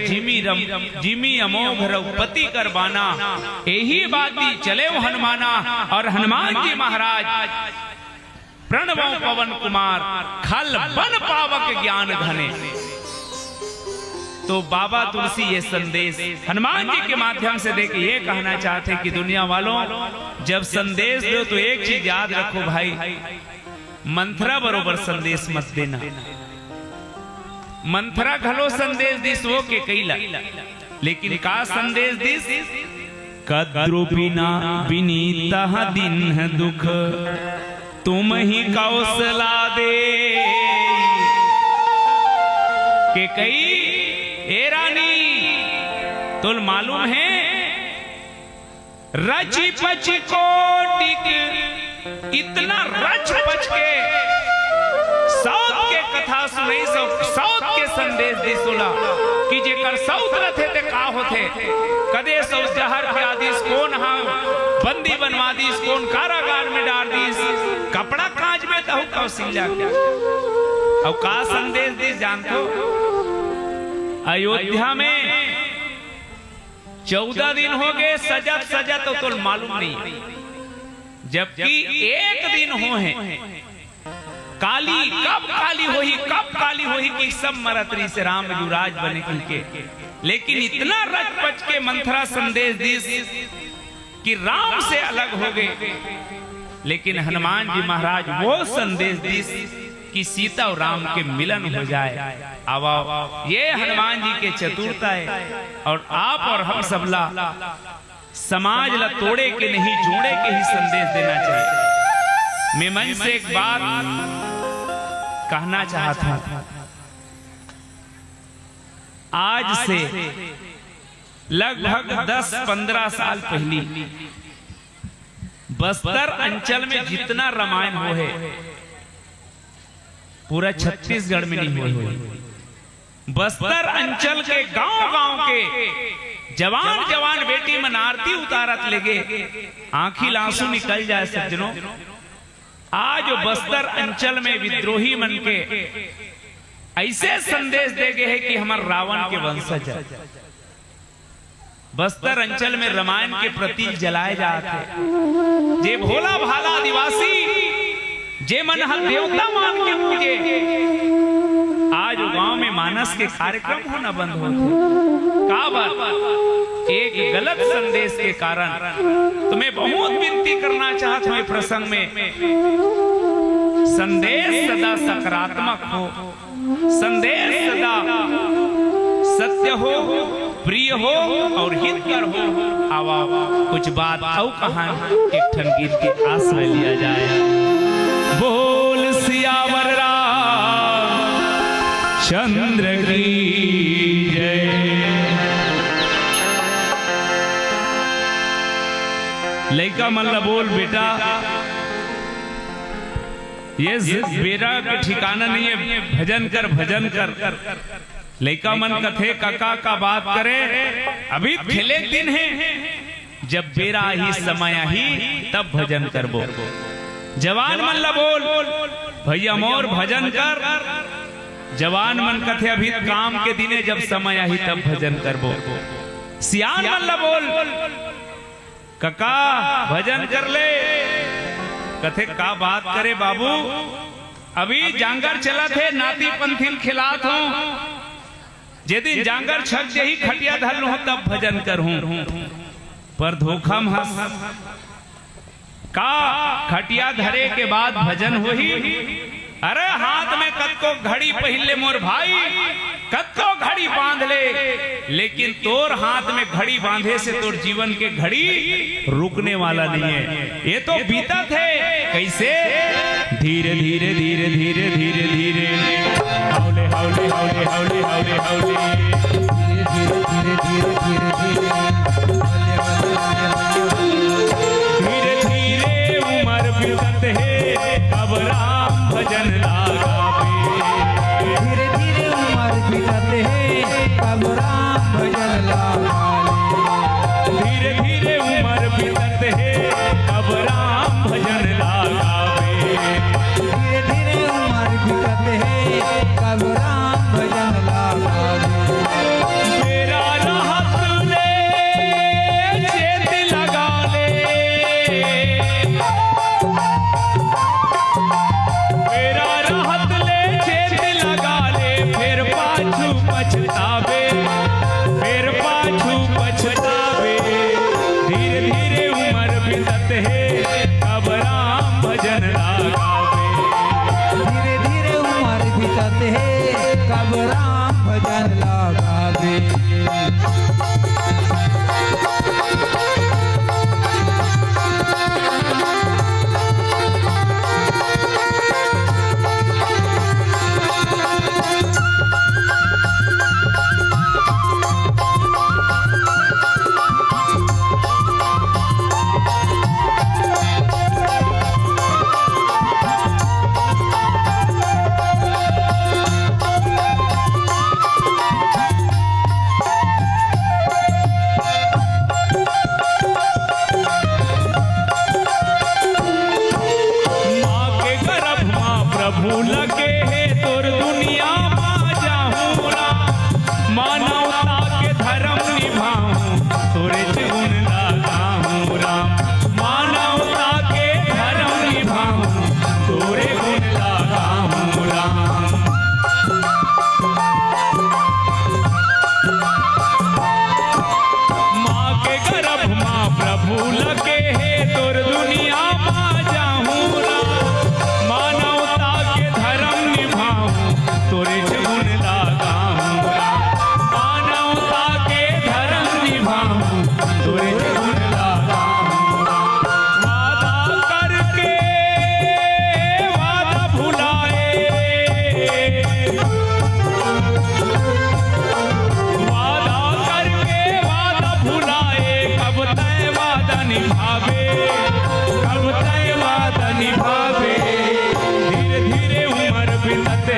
जिमी अमोघ रघुपति कर बाना यही बात ही चले वो हनुमाना और हनुमान जी महाराज प्रणवों पवन कुमार खल बन पावक ज्ञान घने तो बाबा तुलसी ये संदेश हनुमान जी के माध्यम से देके ये कहना चाहते कि दुनिया वालों जब संदेश दो तो एक चीज याद रखो भाई मंथरा बरोबर संदेश मत देना मंथरा घलो संदेश दिस वो के कैला लेकिन का संदेश दिस कद्रुपिना विनीता दिन है दुख तुम ही कौशला दे के कई ए रानी तुल मालूम है रची पच कोटिक इतना रच पच के साउथ के कथा सुने साउथ के संदेश दी सुला कि जेकर साउथ रथे ते का होथे कदे सौ जहर के आदिश कौन हा बंदी बनवा दीस कौन कारागार में डाल दीस कपड़ा कांच में तहु कौशल्या क्या अब का संदेश दी जानतो अयोध्या में 14 दिन हो गए सजत तो मालूम नहीं जबकि एक दिन हो है काली कब काली होही कि सब मरतरी से राम युवराज बने के लेकिन इतना रच पच के मंथरा संदेश दी कि राम से अलग हो गए लेकिन हनुमान जी महाराज वो संदेश दी कि सीता और राम के मिलन हो जाए। अब ये हनुमान जी के चतुरता है। और आप और हम सबला समाज ला तोड़े के नहीं जोड़े के ही संदेश देना चाहिए। मैं मन से एक बात कहना चाहता था। आज से लगभग 10-15 साल पहले बस्तर अंचल में जितना रामायण हो है पूरा छत्तीसगढ़ में नहीं हुई। बस्तर अंचल के गांव-गांव के जवान बेटी मन आरती उतारत लगे, आंखी आंसू निकल जाए सज्जनों। आज बस्तर अंचल में विद्रोही मन के ऐसे संदेश दे गए हैं कि हमार रावण के वंशज है। बस्तर अंचल में रामायण के प्रतीक जलाए जाते, जे भोला भाला आदिवासी जे मन हर देवता मान के पूजे, आज गांव में मानस के कार्यक्रम होना बंद होते। का बात एक गलत संदेश के कारण। तो मैं बहुत विनती करना चाहता हूं प्रसंग में, संदेश सदा सकारात्मक हो, संदेश सदा सत्य हो, प्रिय हो और हितकर हो। आवा कुछ बात और कहानी एक ठन गीत के आश्रय लिया जाए। बोल सियावर चंद्र की जय। लइका मल्ला बोल बेटा, ये बेरा के ठिकाना नहीं है, भजन कर भजन कर। लइका मन कथे काका का बात करे, अभी खेले दिन है, जब बेरा ही समय ही तब भजन करबो। जवान मन ला बोल भैया मोर भजन कर। जवान मन कथे अभी काम के दिने, जब समय ही तब भजन करबो। सियान मन ला बोल काका भजन कर ले। कथे का बात करे बाबू, अभी जांगर चला थे, नाती पंथिन खिलात हूं, जे दिन जांगर छक जे ही खटिया धर लूं तब भजन करहूं। पर धोखा में का खटिया धरे के बाद भजन होही। अरे हाथ में कत्को घड़ी पहले मोर भाई, कत्को घड़ी बांध ले, लेकिन तोर हाथ में घड़ी बांधे से तोर जीवन के घड़ी रुकने वाला नहीं है। ये तो बीतत है कैसे, धीरे धीरे धीरे धीरे धीरे धीरे हौले हौले हौले हौले हौले हौले धीरे धीरे धीरे धीरे धीरे धीरे उम्र बीतत है, अब राम भजन लागावे। धीरे धीरे उम्र बीतत है, अब राम भजन लागावे। धीरे धीरे उम्र बीतत है, अब राम भजन लागावे। धीरे धीरे उम्र बीतत है, अब राम भजन लागावे। मेरा राहत ले चेत लगा ले, मेरा राहत ले चेत लगा ले, फिर पाछू पछतावे, फिर पाछू पछतावे। धीरे धीरे उम्र बीतत है, अब राम भजन लागावे। धीरे धीरे उम्र बीतत है, कब राम भजन लागावे। प्रभु लगे है तोर दुनिया मा जाहूं राम, मानवता के धर्म निभाऊं, तोरे गुण लगाऊं राम। मानवता के धर्म निभाऊं, तोरे गुण लगाऊं राम। माँ के गर्भ माँ प्रभु लगे है तोर दुनिया मा जाहूं राम, मानवता के धर्म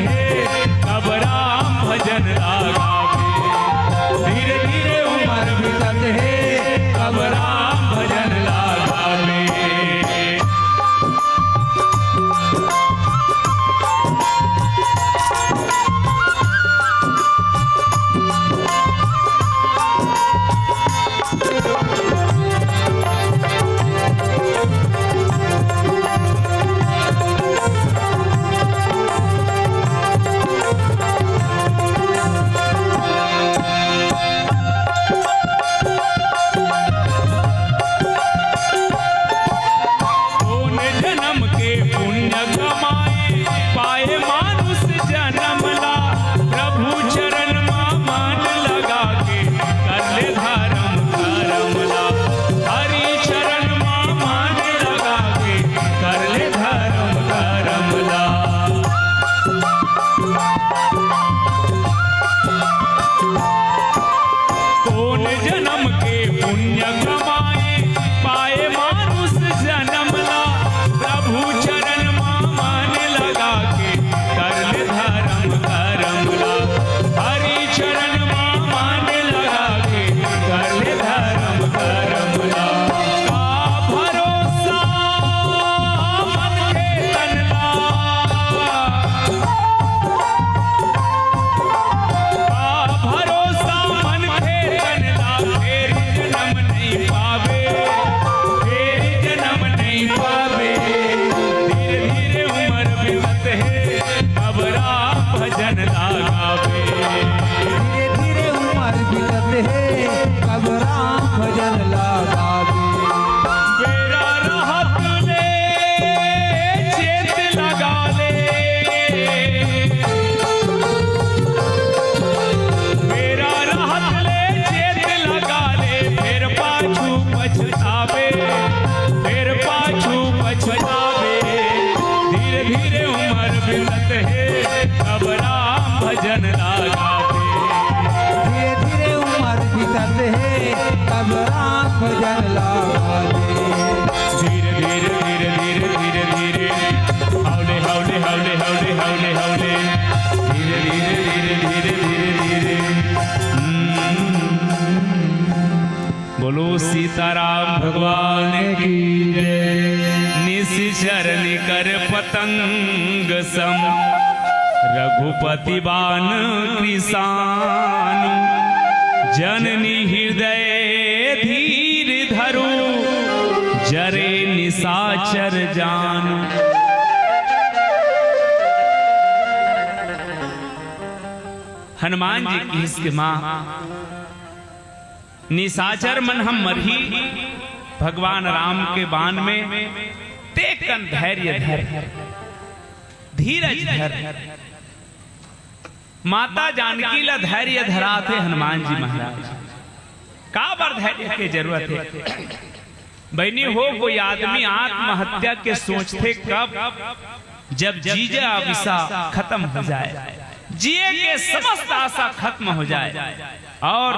है कब राम भजन लगावे। धीरे धीरे उम्र बीतत है कब राम भजन लगावे। बोलो सीताराम भगवान की जय। निशिचर निकर पतंग सम रघुपति बान कृसान जननी हृदय धीर धरो जरे निशाचर जान। हनुमान जी की इसके मां निशाचर मन हम मरही भगवान राम के बाण में तेकन धैर्य धर धीरज धर। माता जानकी ला धैर्य धराते हनुमान जी महाराज का बार धैर्य की जरूरत है। बहनी हो कोई आदमी आत्महत्या के सोचते कब जब जीजा विसा खत्म हो जाए, जिए के समस्त आशा खत्म हो जाए और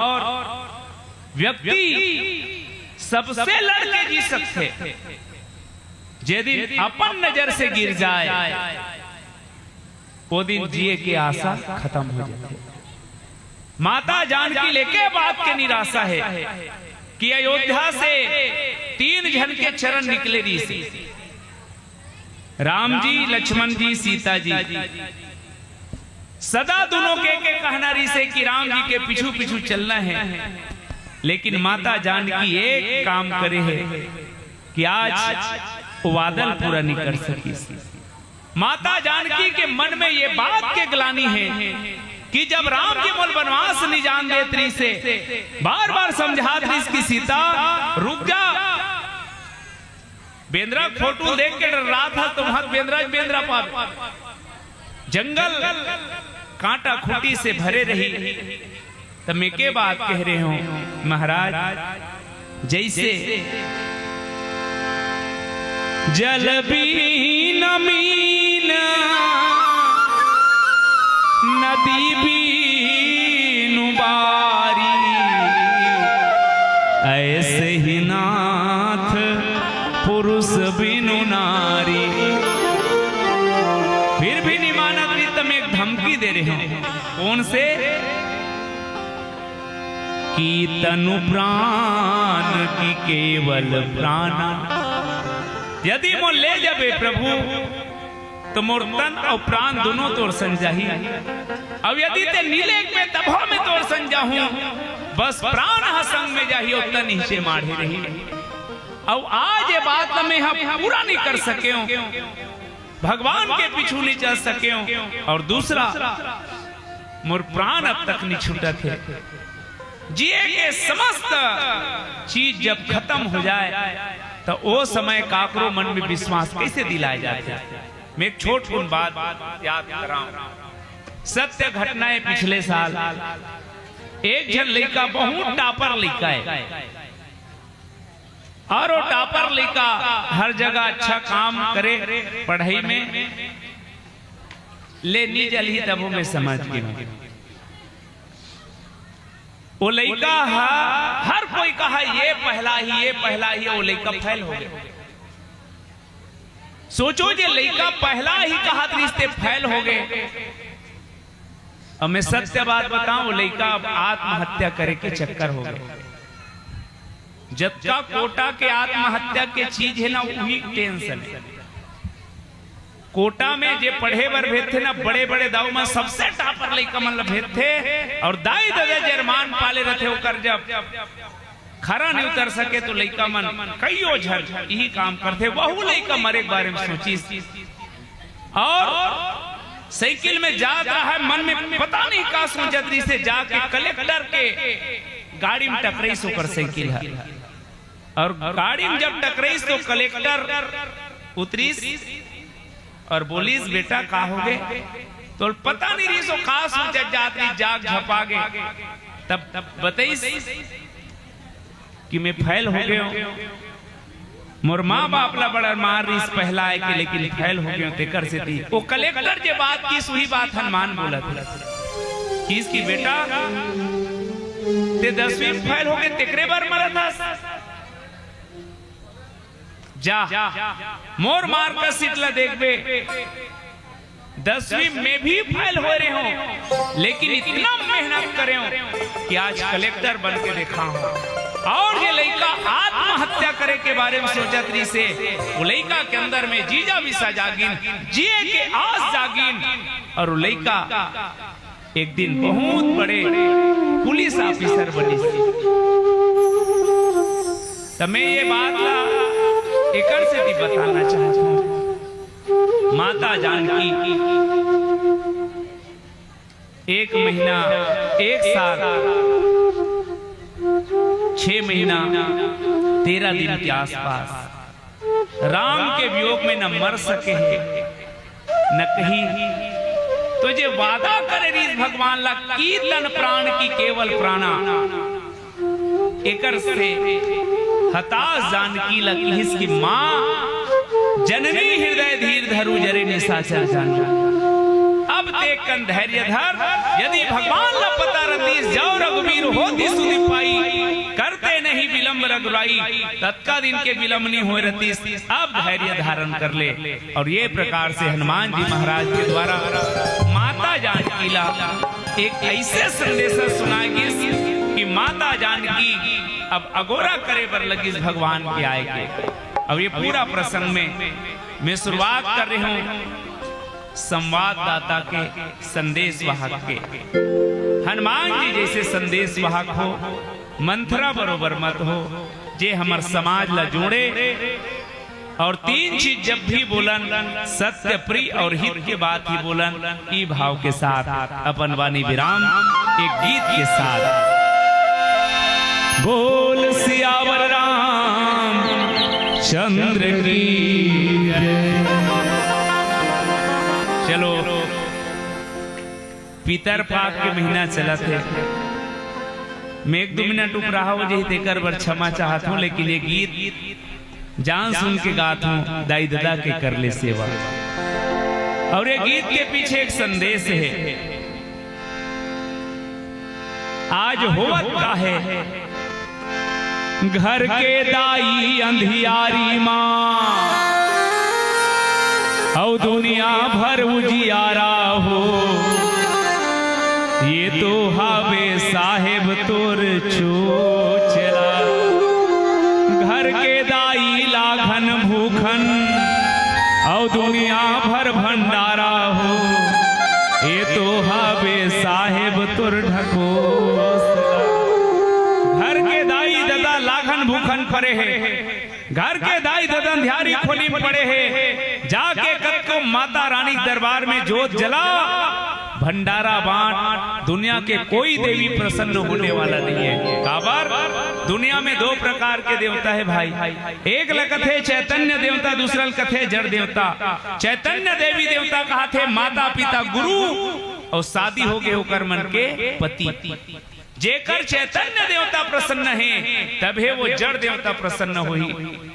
व्यक्ति सबसे लड़के जी सकते यदि अपन नजर से गिर जाए वो दिन जिए की आशा खत्म हो जाती। माता जानकी लेके बात के निराशा है कि अयोध्या से 3 जन के चरण निकले री से राम जी, लक्ष्मण जी, सीता जी। सदा दोनों के कहना री से कि राम जी के पीछू पीछू चलना है, लेकिन माता जानकी एक काम करे है कि आज वादल पूरा नहीं कर सकी। माता जानकी के मन में ये बात के ग्लानि है कि जब राम जी मोल वनवास नहीं जान देत्री से बार बार समझात रही इसकी सीता रुक जा। बेंद्रा फोटो देख के डर रहा था तुम हाथ बेंद्रा पाप जंगल कांटा खूटी से भरे रही। तो मैं के बात कह रहे हूं महाराज, जैसे जल बीन मीन नदी बीनु बारी, ऐसे ही नाथ पुरुष बिनु नारी। फिर भी नहीं मानत तम एक धमकी दे रहे हैं। कौन से? कि तनु प्राण की केवल प्राण, यदि मोर ले जाबे प्रभु तो मोर तन और प्राण दोनों तोर संजाही। अब यदि ते नीले में तभा में तोर संजाहूं, बस प्राण हा संग में जाही और तन नीचे माढ़े रही। अब आज ये बात में हम पूरा नहीं कर सके, भगवान के पीछू नहीं चल सके। और दूसरा, मोर प्राण अब तक नहीं छूटा थे। जिए के समस्त चीज जब खत्म हो जाए तो वो समय काकरो मन में विश्वास कैसे दिलाया जाए। मैं एक छोटी बात याद कर रहा हूं, सत्य घटनाएं। पिछले साल एक जन लड़का, बहुत टापर लड़का है, और वो टापर लड़का हर जगह अच्छा काम करे पढ़ाई में, ले नी जली तब में समझ के वो लड़का हर कोई कहा ये पहला ही, वो लड़का फैल हो गया। सोचो जे लड़का पहला ही कहा रिश्ते फैल हो गए। अब मैं सत्य बात बताऊं, वो लड़का अब आत्महत्या करे के चक्कर हो गए। जब का कोटा के आत्महत्या के चीज है ना, वही टेंशन है। कोटा में जे पढ़े बर भेद थे ना, बड़े बड़े दाव में सबसे टापर लइका मन ल भेद थे, और दाई दादा जरमान पाले रहते होकर जब खरा नहीं उतर सके तो लइका मन कईयो झर यही काम करते। वहू लइका मरे के बारे में सोची, और साइकिल में जा रहा है, मन में पता नहीं का सोचत से जाके कलेक्टर के गाड़ी में टकराई सोकर साइकिल है, और गाड़ी में जब टकराई तो कलेक्टर उतरी और बोलीस बेटा का हो गए, तो पता नहीं रही सो का सोचत जाती, जाग झपा गए। तब बताइस कि मैं फैल हो गया, मोर माँ बाप ला बड़ा मार रही पहला है कि, लेकिन फैल हो गया तेकर से थी। वो कलेक्टर जे बात की सुही बात हनुमान बोला था कि इसकी बेटा ते 10वीं फैल हो गए, तेकरे बार मरा था। जा मोर मार कर सीटला देख बे, 10वीं में भी फैल हो रहे हो, लेकिन इतना मेहनत करे हो कि आज कलेक्टर बन के देखा हूं। और ये लड़का आत्महत्या करे के बारे में सोचत रही से, वो लड़का के अंदर में जीजा विसा जागिन, जिए के आस जागिन, और वो लड़का एक दिन बहुत बड़े पुलिस ऑफिसर बनी। तो मैं ये बात ला एकर से भी बताना चाहता हूं, माता जानकी 1 महीना 1 साल 6 महीना 13 दिन के आसपास राम के वियोग में न मर सके हैं न कहीं। तो जे वादा करे रीस भगवान ला की तन प्राण की केवल प्राणा, एकर से हताश जानकी लगी इसकी माँ जननी हृदय धीर धरु जरे निशाचर जान। अब ते कन धैर्य धर, यदि भगवान ला पता रतीस जाओ रघुवीर होती सुधि पाई, करते नहीं विलंब रघुराई, तत्का दिन के विलंब नहीं हो रतीस, अब धैर्य धारण कर ले। और ये प्रकार से हनुमान जी महाराज के द्वारा माता जानकी ला एक ऐसे संदेश सुनाएगी कि माता जानकी अब अगोरा करे पर लगी भगवान के आए के। अब ये पूरा प्रसंग में मैं शुरुआत कर रही हूं संवाददाता के, संदेश वाहक के। हनुमान जी जैसे संदेश वाहक हो, मंथरा बरोबर मत हो, जे हमार समाज ला जोड़े। और 3 चीज जब भी बोलन, सत्य प्रिय और हित के बात ही बोलन। ई भाव के साथ अपन वाणी विराम एक गीत के साथ। बोल सियावर राम चंद्र की जय। चलो पितर पाक के महीना चला थे, मैं 1-2 मिनट उप रहा हूं जही तेकर बर क्षमा चाहत हूं, लेकिन ये गीत जान सुन के गात हूं, दाई दादा के कर ले सेवा। और ये गीत के पीछे एक संदेश है। आज होवत का है घर के दाई अंधियारी माँ, और दुनिया भर उजियारा हो, तो हावे साहेब तोर चोचला, घर के दाई लाखन भूखन और दुनिया भर भंडारा हो, ये तो हावे साहेब तोर ढकोसला। घर के दाई दादा लाखन भूखन पड़े है, घर के दाई दादा ध्यारी खोली पड़े है, जाके कद को माता रानी दरबार में जोत जला, भंडारा बांट। दुनिया के कोई देवी प्रसन्न होने वाला नहीं है। काबर दुनिया में दो प्रकार के देवता है भाई, एक लकत है चैतन्य देवता, दूसरा लकत है जड़ देवता। चैतन्य देवी देवता कहा थे माता पिता गुरु और शादी हो गए होकर मन के पति। जेकर चैतन्य देवता प्रसन्न है तबे वो जड़ देवता प्रसन्न होई।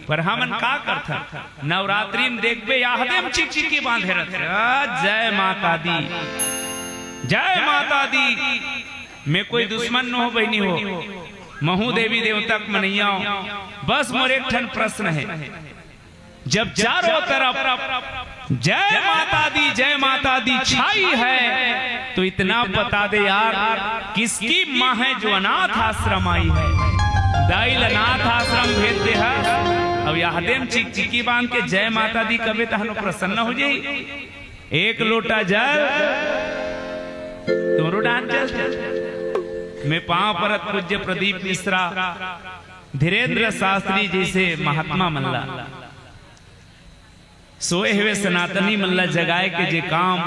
पर हमन का करथा नवरात्रि में देखबे याहदेम चिकचिकी बांधे रहते, जय माता दी जय माता दी। मैं कोई दुश्मन न हो बहनी हो, महू देवी देवता मनैया। बस मोर एक ठन प्रश्न है, जब चारों तरफ जय माता दी छाई है तो इतना बता दे यार, किसकी माँ है जो अनाथ आश्रम आई है? दाइल अनाथ आश्रम भेज दे है। अब याहदेम चिकचिकी बांध के जय माता दी कबे तहनो प्रसन्न हो जाई। एक लोटा जल तोरो डांस चल। मैं पांव परत पूज्य प्रदीप मिश्रा, धीरेन्द्र शास्त्री जैसे महात्मा मल्ला, सोए हुए सनातनी मल्ला जगाए के जे काम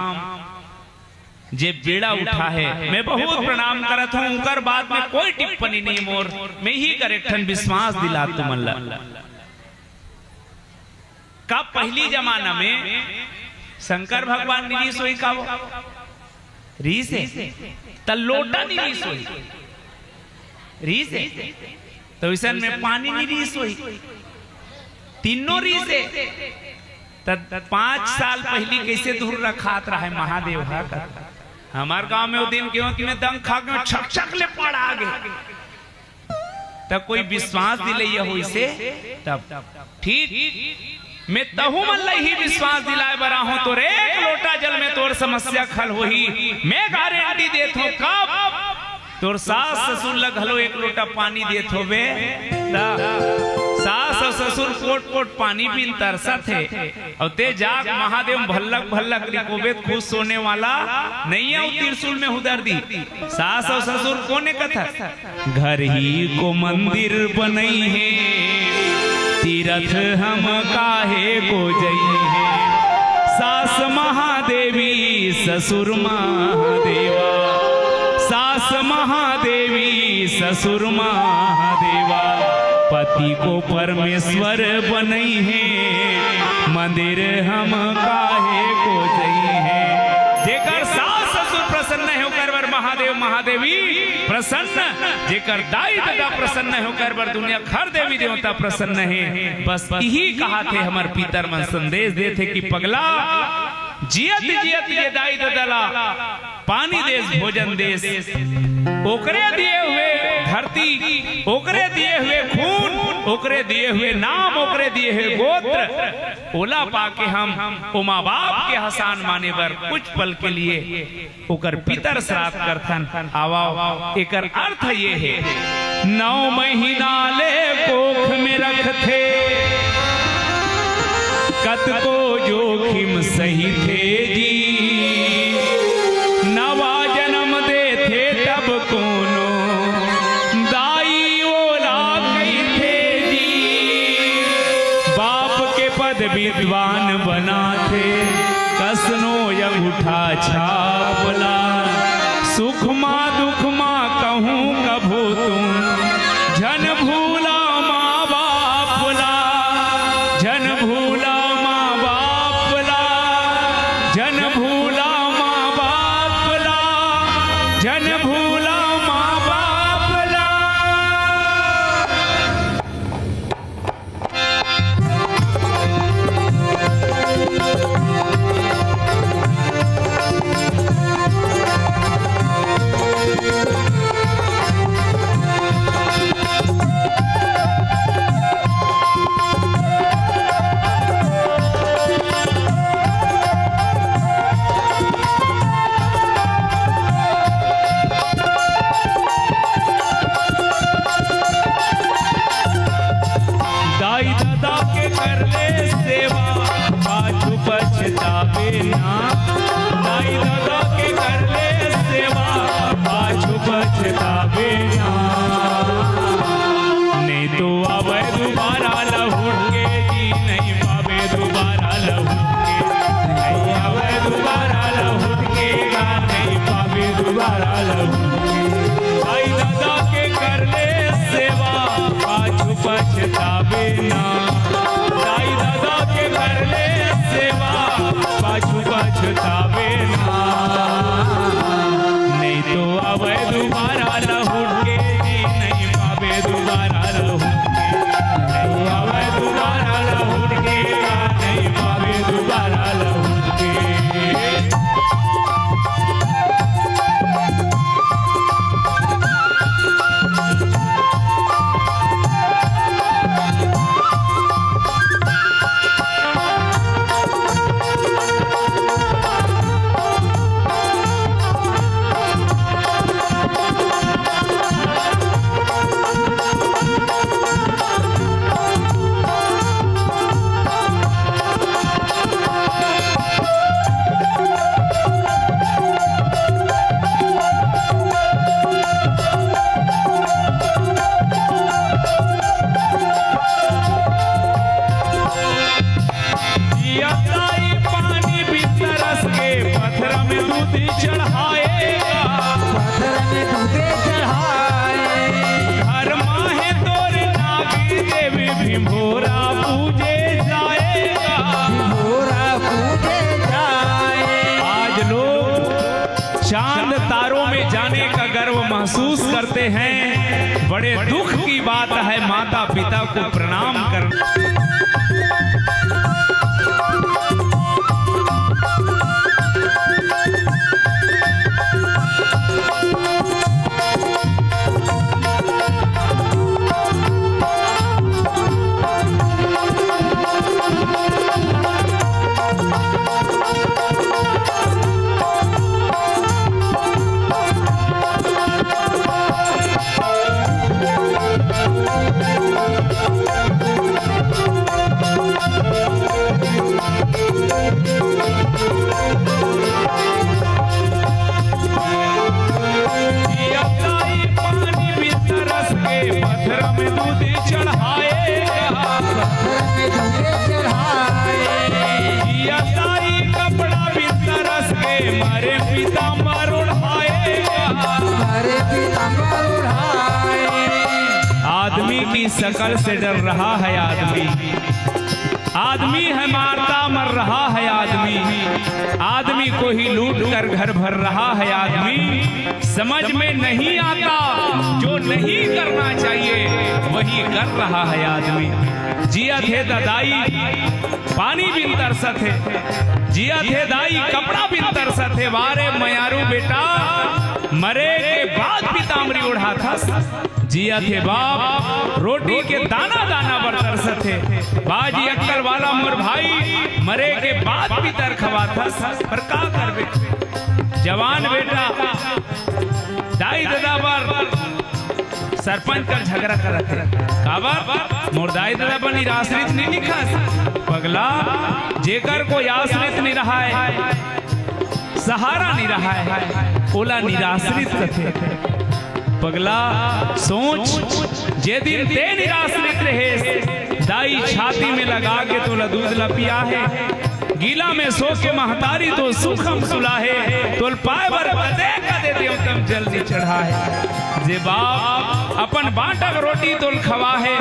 जे बेड़ा उठा है, मैं बहुत प्रणाम करत हूं। उनकर बात में कोई टिप्पणी नहीं मोर, मैं ही करेक्शन विश्वास दिला तू मल्ला का। पहली जमाना में शंकर भगवान निरी सोई का रीस है, तलोटा नहीं रीस हुई, रीस है तो इसन में पानी नहीं रीस हुई, तीनों रीस है। 5 साल पहली कैसे दूर रखात रहा है महादेव हा का। हमार गांव में वो दिन क्यों कि मैं दम खा के छक छक ले पड़ा आगे, तब कोई विश्वास दिलैया हो इसे, तब ठीक मैं तहु मन ही विश्वास दिलाए बरा हूं, तो एक लोटा जल में तोर समस्या खल हो ही। मैं गारंटी देत हूं कब तोर सास ससुर लग हलो एक लोटा पानी देत हो बे, सास और ससुर कोट कोट पानी पीन तरसत है और ते जाग महादेव भल्लक भल्लक लिखोबे खुश सोने वाला नहीं है। त्रिशूल में उधर दी सास और ससुर कोने कथा घर ही को मंदिर बनई है, तीरथ हम काहे को जई है। सास महादेवी ससुर महादेवा, सास महादेवी ससुर महादेवा, पति को परमेश्वर बनई है, मंदिर हम काहे को जई है। जेकर सास ससुर प्रसन्न है होकर बर महादेव महादेवी प्रसन्न, जेकर दाई दादा प्रसन्न है होकर बर दुनिया खर देवी देवता प्रसन्न है। बस यही कहा थे हमार पितर मन संदेश देते कि पगला जियत जियत ये दाई दादा पानी देश भोजन देश, ओकरे दिए हुए धरती, ओकरे दिए हुए खून, ओकरे दिए हुए नाम, ओकरे दिए हुए गोत्र, ओला पाके हम उमा बाप के हसान माने बर कुछ पल के लिए ओकर पितर श्राद्ध करथन। आवाओ एकर अर्थ ये है 9 महीना ले कोख में रखथे, कत को जोखिम सही थे जी, नवा जन्म दे थे तब कोनो दाई ओला कही थे जी, बाप के पद विद्वान बना थे, कसनो यह उठा छापला, सुख माँ दुख माँ कहूँ कभू तुम, झन भूला माँ बापला, झन भूला माँ बापला, झन भूला माँ बापला, झन भूला माँ बापला। पछतावे ना। नहीं तो आवे दोबारा लौट के जी नहीं पावे दोबारा लौट के, नहीं आवे दोबारा लौट के गा नहीं पावे दोबारा लौट के। भाई दादा के कर ले सेवा पाछू पछतावे ना, भाई दादा के कर ले सेवा पाछू पछतावे ना। नहीं तो आवे दोबारा लौट के जी नहीं पावे दोबारा लौट के, नहीं आवे दोबारा लौट के नहीं पावे दोबारा लौट के। पानी भी तरस के पत्थर में दूध चढ़ाएगा, पत्थर में दूध चढ़ाए। घर माहे तोरे नागी देवी भिंभोरा पूजे जाएगा, भिंभोरा पूजे जाए। आज लोग चांद तारों में जाने का गर्व महसूस करते हैं। बड़े दुख की बात है माता पिता को प्रणाम करना। आदमी की शकल से डर रहा है आदमी, आदमी है मारता मर रहा है आदमी, आदमी को ही लूट कर घर भर रहा है आदमी। समझ में नहीं आता जो नहीं करना चाहिए वही कर रहा है आदमी। जिया थे दाई पानी बिन तरसत है, जिया थे दाई कपड़ा बिन तरसत है। वारे मयारू बेटा मरे के बाद पीताम्बरी ओढ़ा था, जिया थे बाप रोटी के दाना दाना पर तरसत है। बाजी अक्कल वाला मोर भाई मरे के बाद पितर खवा था, पर का करबे जवान बेटा दाई दादा पर सरपंच कर झगड़ा करत है। काबर मोर दाई दादा पर निराश्रित नहीं लिखा पगला, जेकर कोई आश्रित नहीं रहा है सहारा नहीं रहा है ओला निराश्रित कथे। पगला सोच जे दिन ते निराश्रित रहे दाई छाती में लगा के तोला दूध ला पिया है, गीला में सो के महतारी तो सुखम सुलाहे, तोल पाए बर बदे कदे देव तम जल्दी चढ़ा है। जे बाप अपन बाटक रोटी तोल खवा है,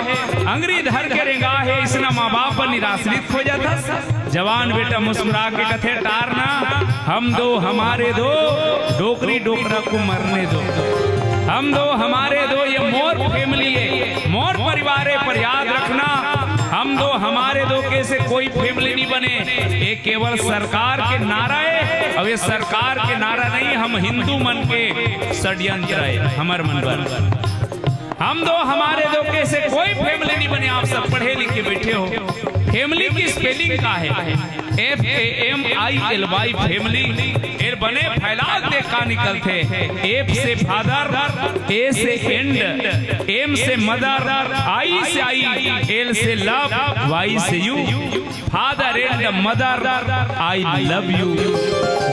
अंगरी धर के रेंगा है, इसना माँ बाप पर निराश्रित हो जाता। जवान बेटा मुस्कुरा के कथे टारना, हम दो हमारे दो डोकरी डोकरा को मरने दो, हम दो हमारे दो ये मोर फैमिली है, मोर परिवार है पर याद रखना हम दो हमारे दो कैसे कोई फैमिली नहीं बने। ये केवल सरकार के नारा है, अब ये सरकार के नारा नहीं, हम हिंदू मन के षड्यंत्र है हमार मन पर। हम दो हमारे दो कैसे कोई फैमिली नहीं बने। आप सब पढ़े लिखे बैठे हो, फैमिली की स्पेलिंग का है FAMILY फैमिली, एर बने फैलाग देखा निकलते। F से फादर, A से एंड, M से मदर, I से आई, L से लव, Y से you, father and mother I love you.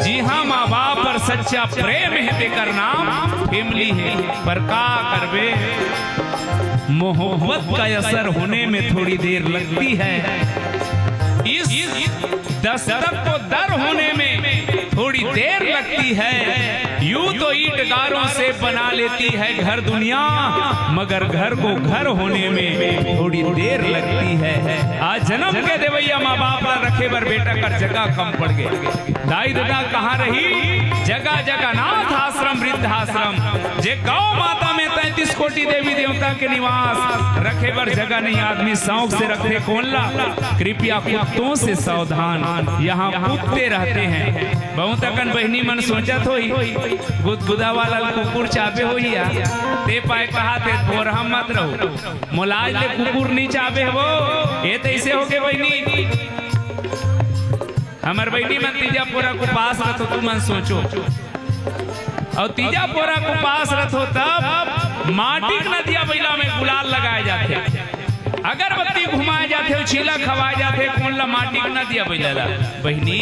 जी हाँ माँ बाप और सच्चा प्रेम है तेकर नाम फैमिली है। पर का करबे, मोहब्बत का असर होने में थोड़ी देर लगती है, इस दस्तक को दर होने में थोड़ी देर लगती है। यूं तो ईंट गारों से बना लेती है घर दुनिया, मगर घर को घर होने में थोड़ी देर लगती है। आज जन्म के देवैया माँ बाप रखे बर बेटा कर जगह कम पड़ गए। दाई दादा कहाँ रही, जगह जगह नाथ आश्रम वृद्धाश्रम, जे गौ माता में 33 कोटि देवी देवता के निवास, रखे बर जगह नहीं आदमी शौक से रखे कोनला। कृपया कुत्तों से सावधान, यहाँ कुत्ते रहते हैं। बहुत अकन बहनी मन सोचत होई गुदगुदा वाला कुकुर चाबे होइया, ते पाए कहा थे बोरहा मत रहो, मोलाज ले कुकुर नहीं चाबे हो। ये तैसे हो के बहनी, हमार बहनी मन तीजा पोरा को पास रखो, तू मन सोचो, और तीजा पोरा को पास रखो तब माटी नदिया बैला में गुलाल लगाए जाते, अगरबत्ती घुमाए जाते, चीला खवाए जाते, कोनला माटी न दिया बैला। बहनी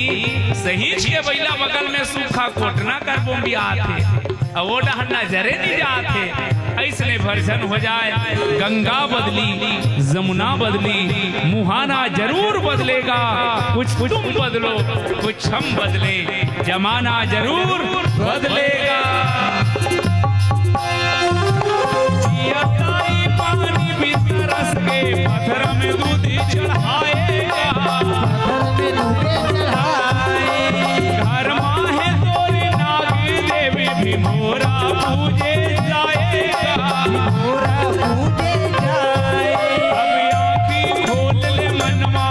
सही के बैला बगल में सूखा कोटना कर बोम्बिया आते, और वो डहना जरे नहीं जाते। ऐसने भरजन हो जाए, गंगा बदली जमुना बदली, मुहाना जरूर बदलेगा। कुछ तुम बदलो कुछ हम बदले, जमाना जरूर बदलेगा। पानी भी तरस के पत्थर में दूध चढ़ाएगा, घर माहे तोरे नागी देवी भी मोरा पूजे जाएगा। अब आँखी खोल ले मनवा,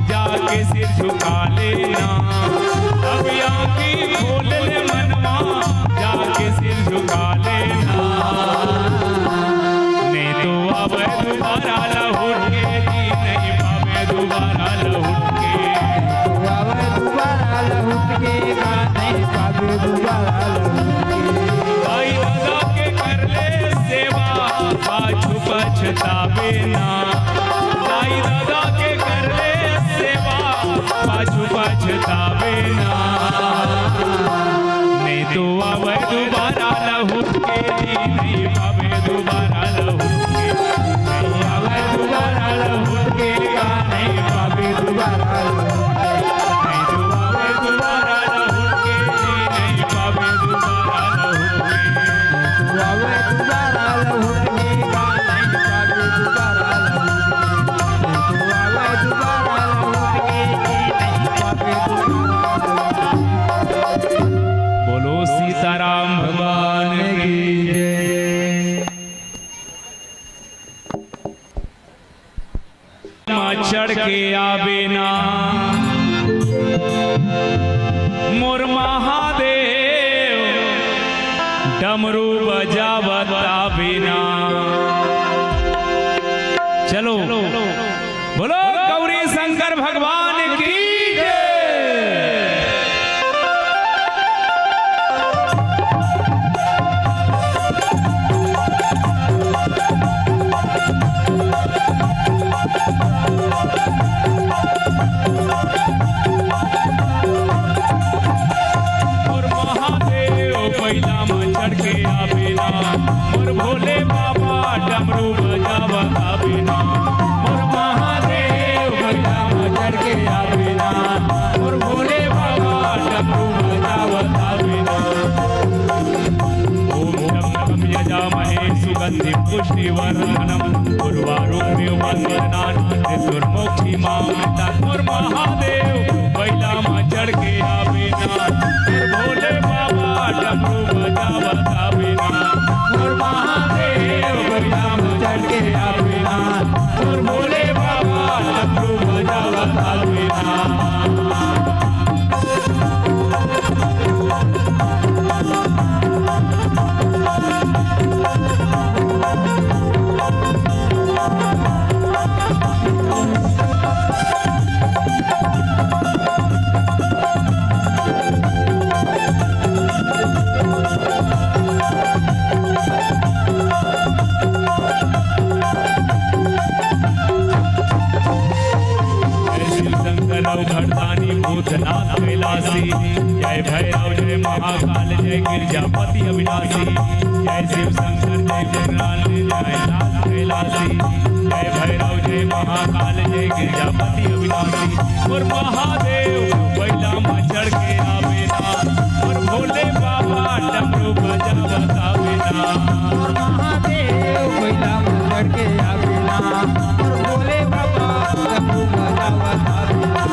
जाके सिर झुका लेना। अब आँखी खोल ले मनवा, जाके सिर झुका लेना। दोबारा लौट के जी नहीं पावे, दोबारा लौट के दोबारा लौट के नहीं पावे, दोबारा लौट के। भाई दादा के कर ले सेवा, पाछू पछतावे ना। भाई दादा के कर ले सेवा, पाछू पछतावे ना। नहीं तो आवे दोबारा लौट के जी नहीं पावे, दोबारा लौट के। दोबारा लौट के नहीं पावे, दोबारा लौट के। नहीं तो आवे दोबारा लौट के नहीं पावे, दोबारा लौट के। आवे दोबारा लौट के नहीं पावे, दोबारा लौट के। आवे दोबारा लौट के नहीं पावे, दोबारा लौट के। बोलो सीताराम भगवान की जय। चढ़ के आवे ना मोर महादेव, डमरू बजावत आवे ना। चलो बोलो गौरी शंकर भगवान की जय। चढ़ के आवे ना मोर भोले बाबा, डमरू बजावत आवे ना। मोर महादेव बैला में चढ़ के आवे ना, मोर भोले बाबा, डमरू बजावत आवे ना। ओम शम यजामहे सुगंधि पुष्टिवर्धनम, उर्वारुकमेव वन्दनान् दुर्मोक्षी मामृता। मोर महादेव बैला में चढ़ के आवे ना, मोर भोले बाबा, डमरू बजावत आवे ना। मोर महादेव बैला में चढ़ के आवे ना, मोर भोले बाबा, डमरू बजावत आवे ना। महाकाल जय गिरजापति अविनाशी, जय शिव शंकर जय जगन्नाथ जय नाथ कैलाशी, जय भैरव जय महाकाल जय गिरजापति अविनाशी। और महादेव बैला में चढ़ के आवेला, और भोले बाबा डमरू बजा बतावेला। और महादेव बैला में चढ़ के आवेला, और भोले बाबा डमरू बजावत आवेला।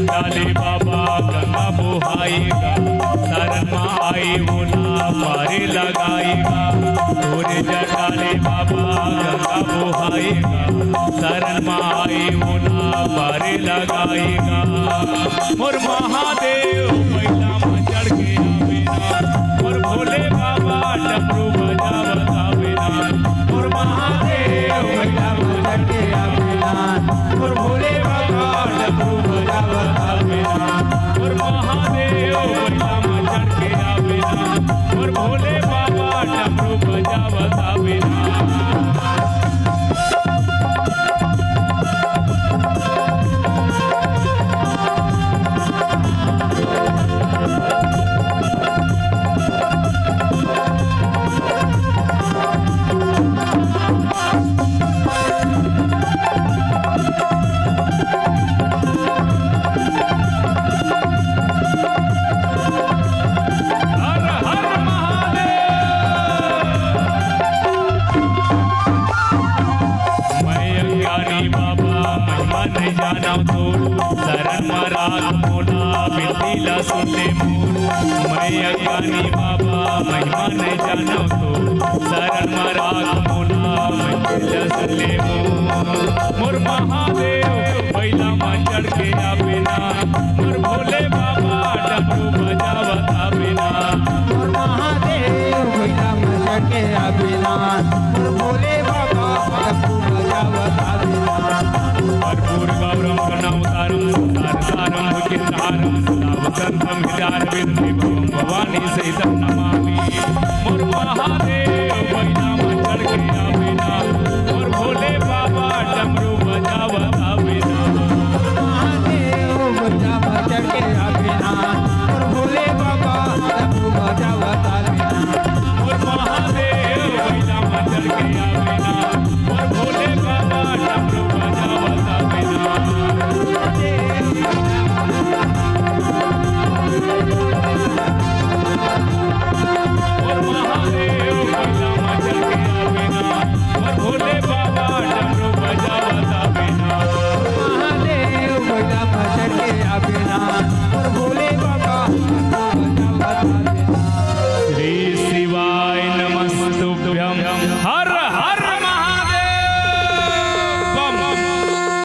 डाले बाबा गंगा बोहाएगा, शरण में आए वो ना पारे लगाएगा। तोरे जटाले बाबा गंगा बोहाएगा, शरण में आए वो ना पारे लगाएगा। और महादेव बैला में चढ़ के आवेला, और भोले बाबा डमरू बजा बतावेला। और महादेव बैला में चढ़ के आवेला, और भोले बाबा डमरू बजा बतावेला। और महादेव बैला में चढ़ के आवेला, और भोले बाबा डमरू बजा बतावेला। नहीं जाना तो शरण मराग मोला बिल्ला सुनते मोर। मैं अज्ञानी बाबा महिमा नहीं जाना तो शरण मराग मोला बिल्ला सुनते मोर। महादेव बैला में चढ़ के आवेला, मोर भोले बाबा डमरू बजा बतावेला। और महादेव बैला में चढ़ के आवेला, और भोले बाबा डमरू बजावत आवेला। कर्पूर गौरम करुणावतारम संसारसारम भुजगेन्द्रहारम सदा वसंतं हृदयारविन्दं भवानी सहितं नमामि। मोर महादेव बैला में चढ़ के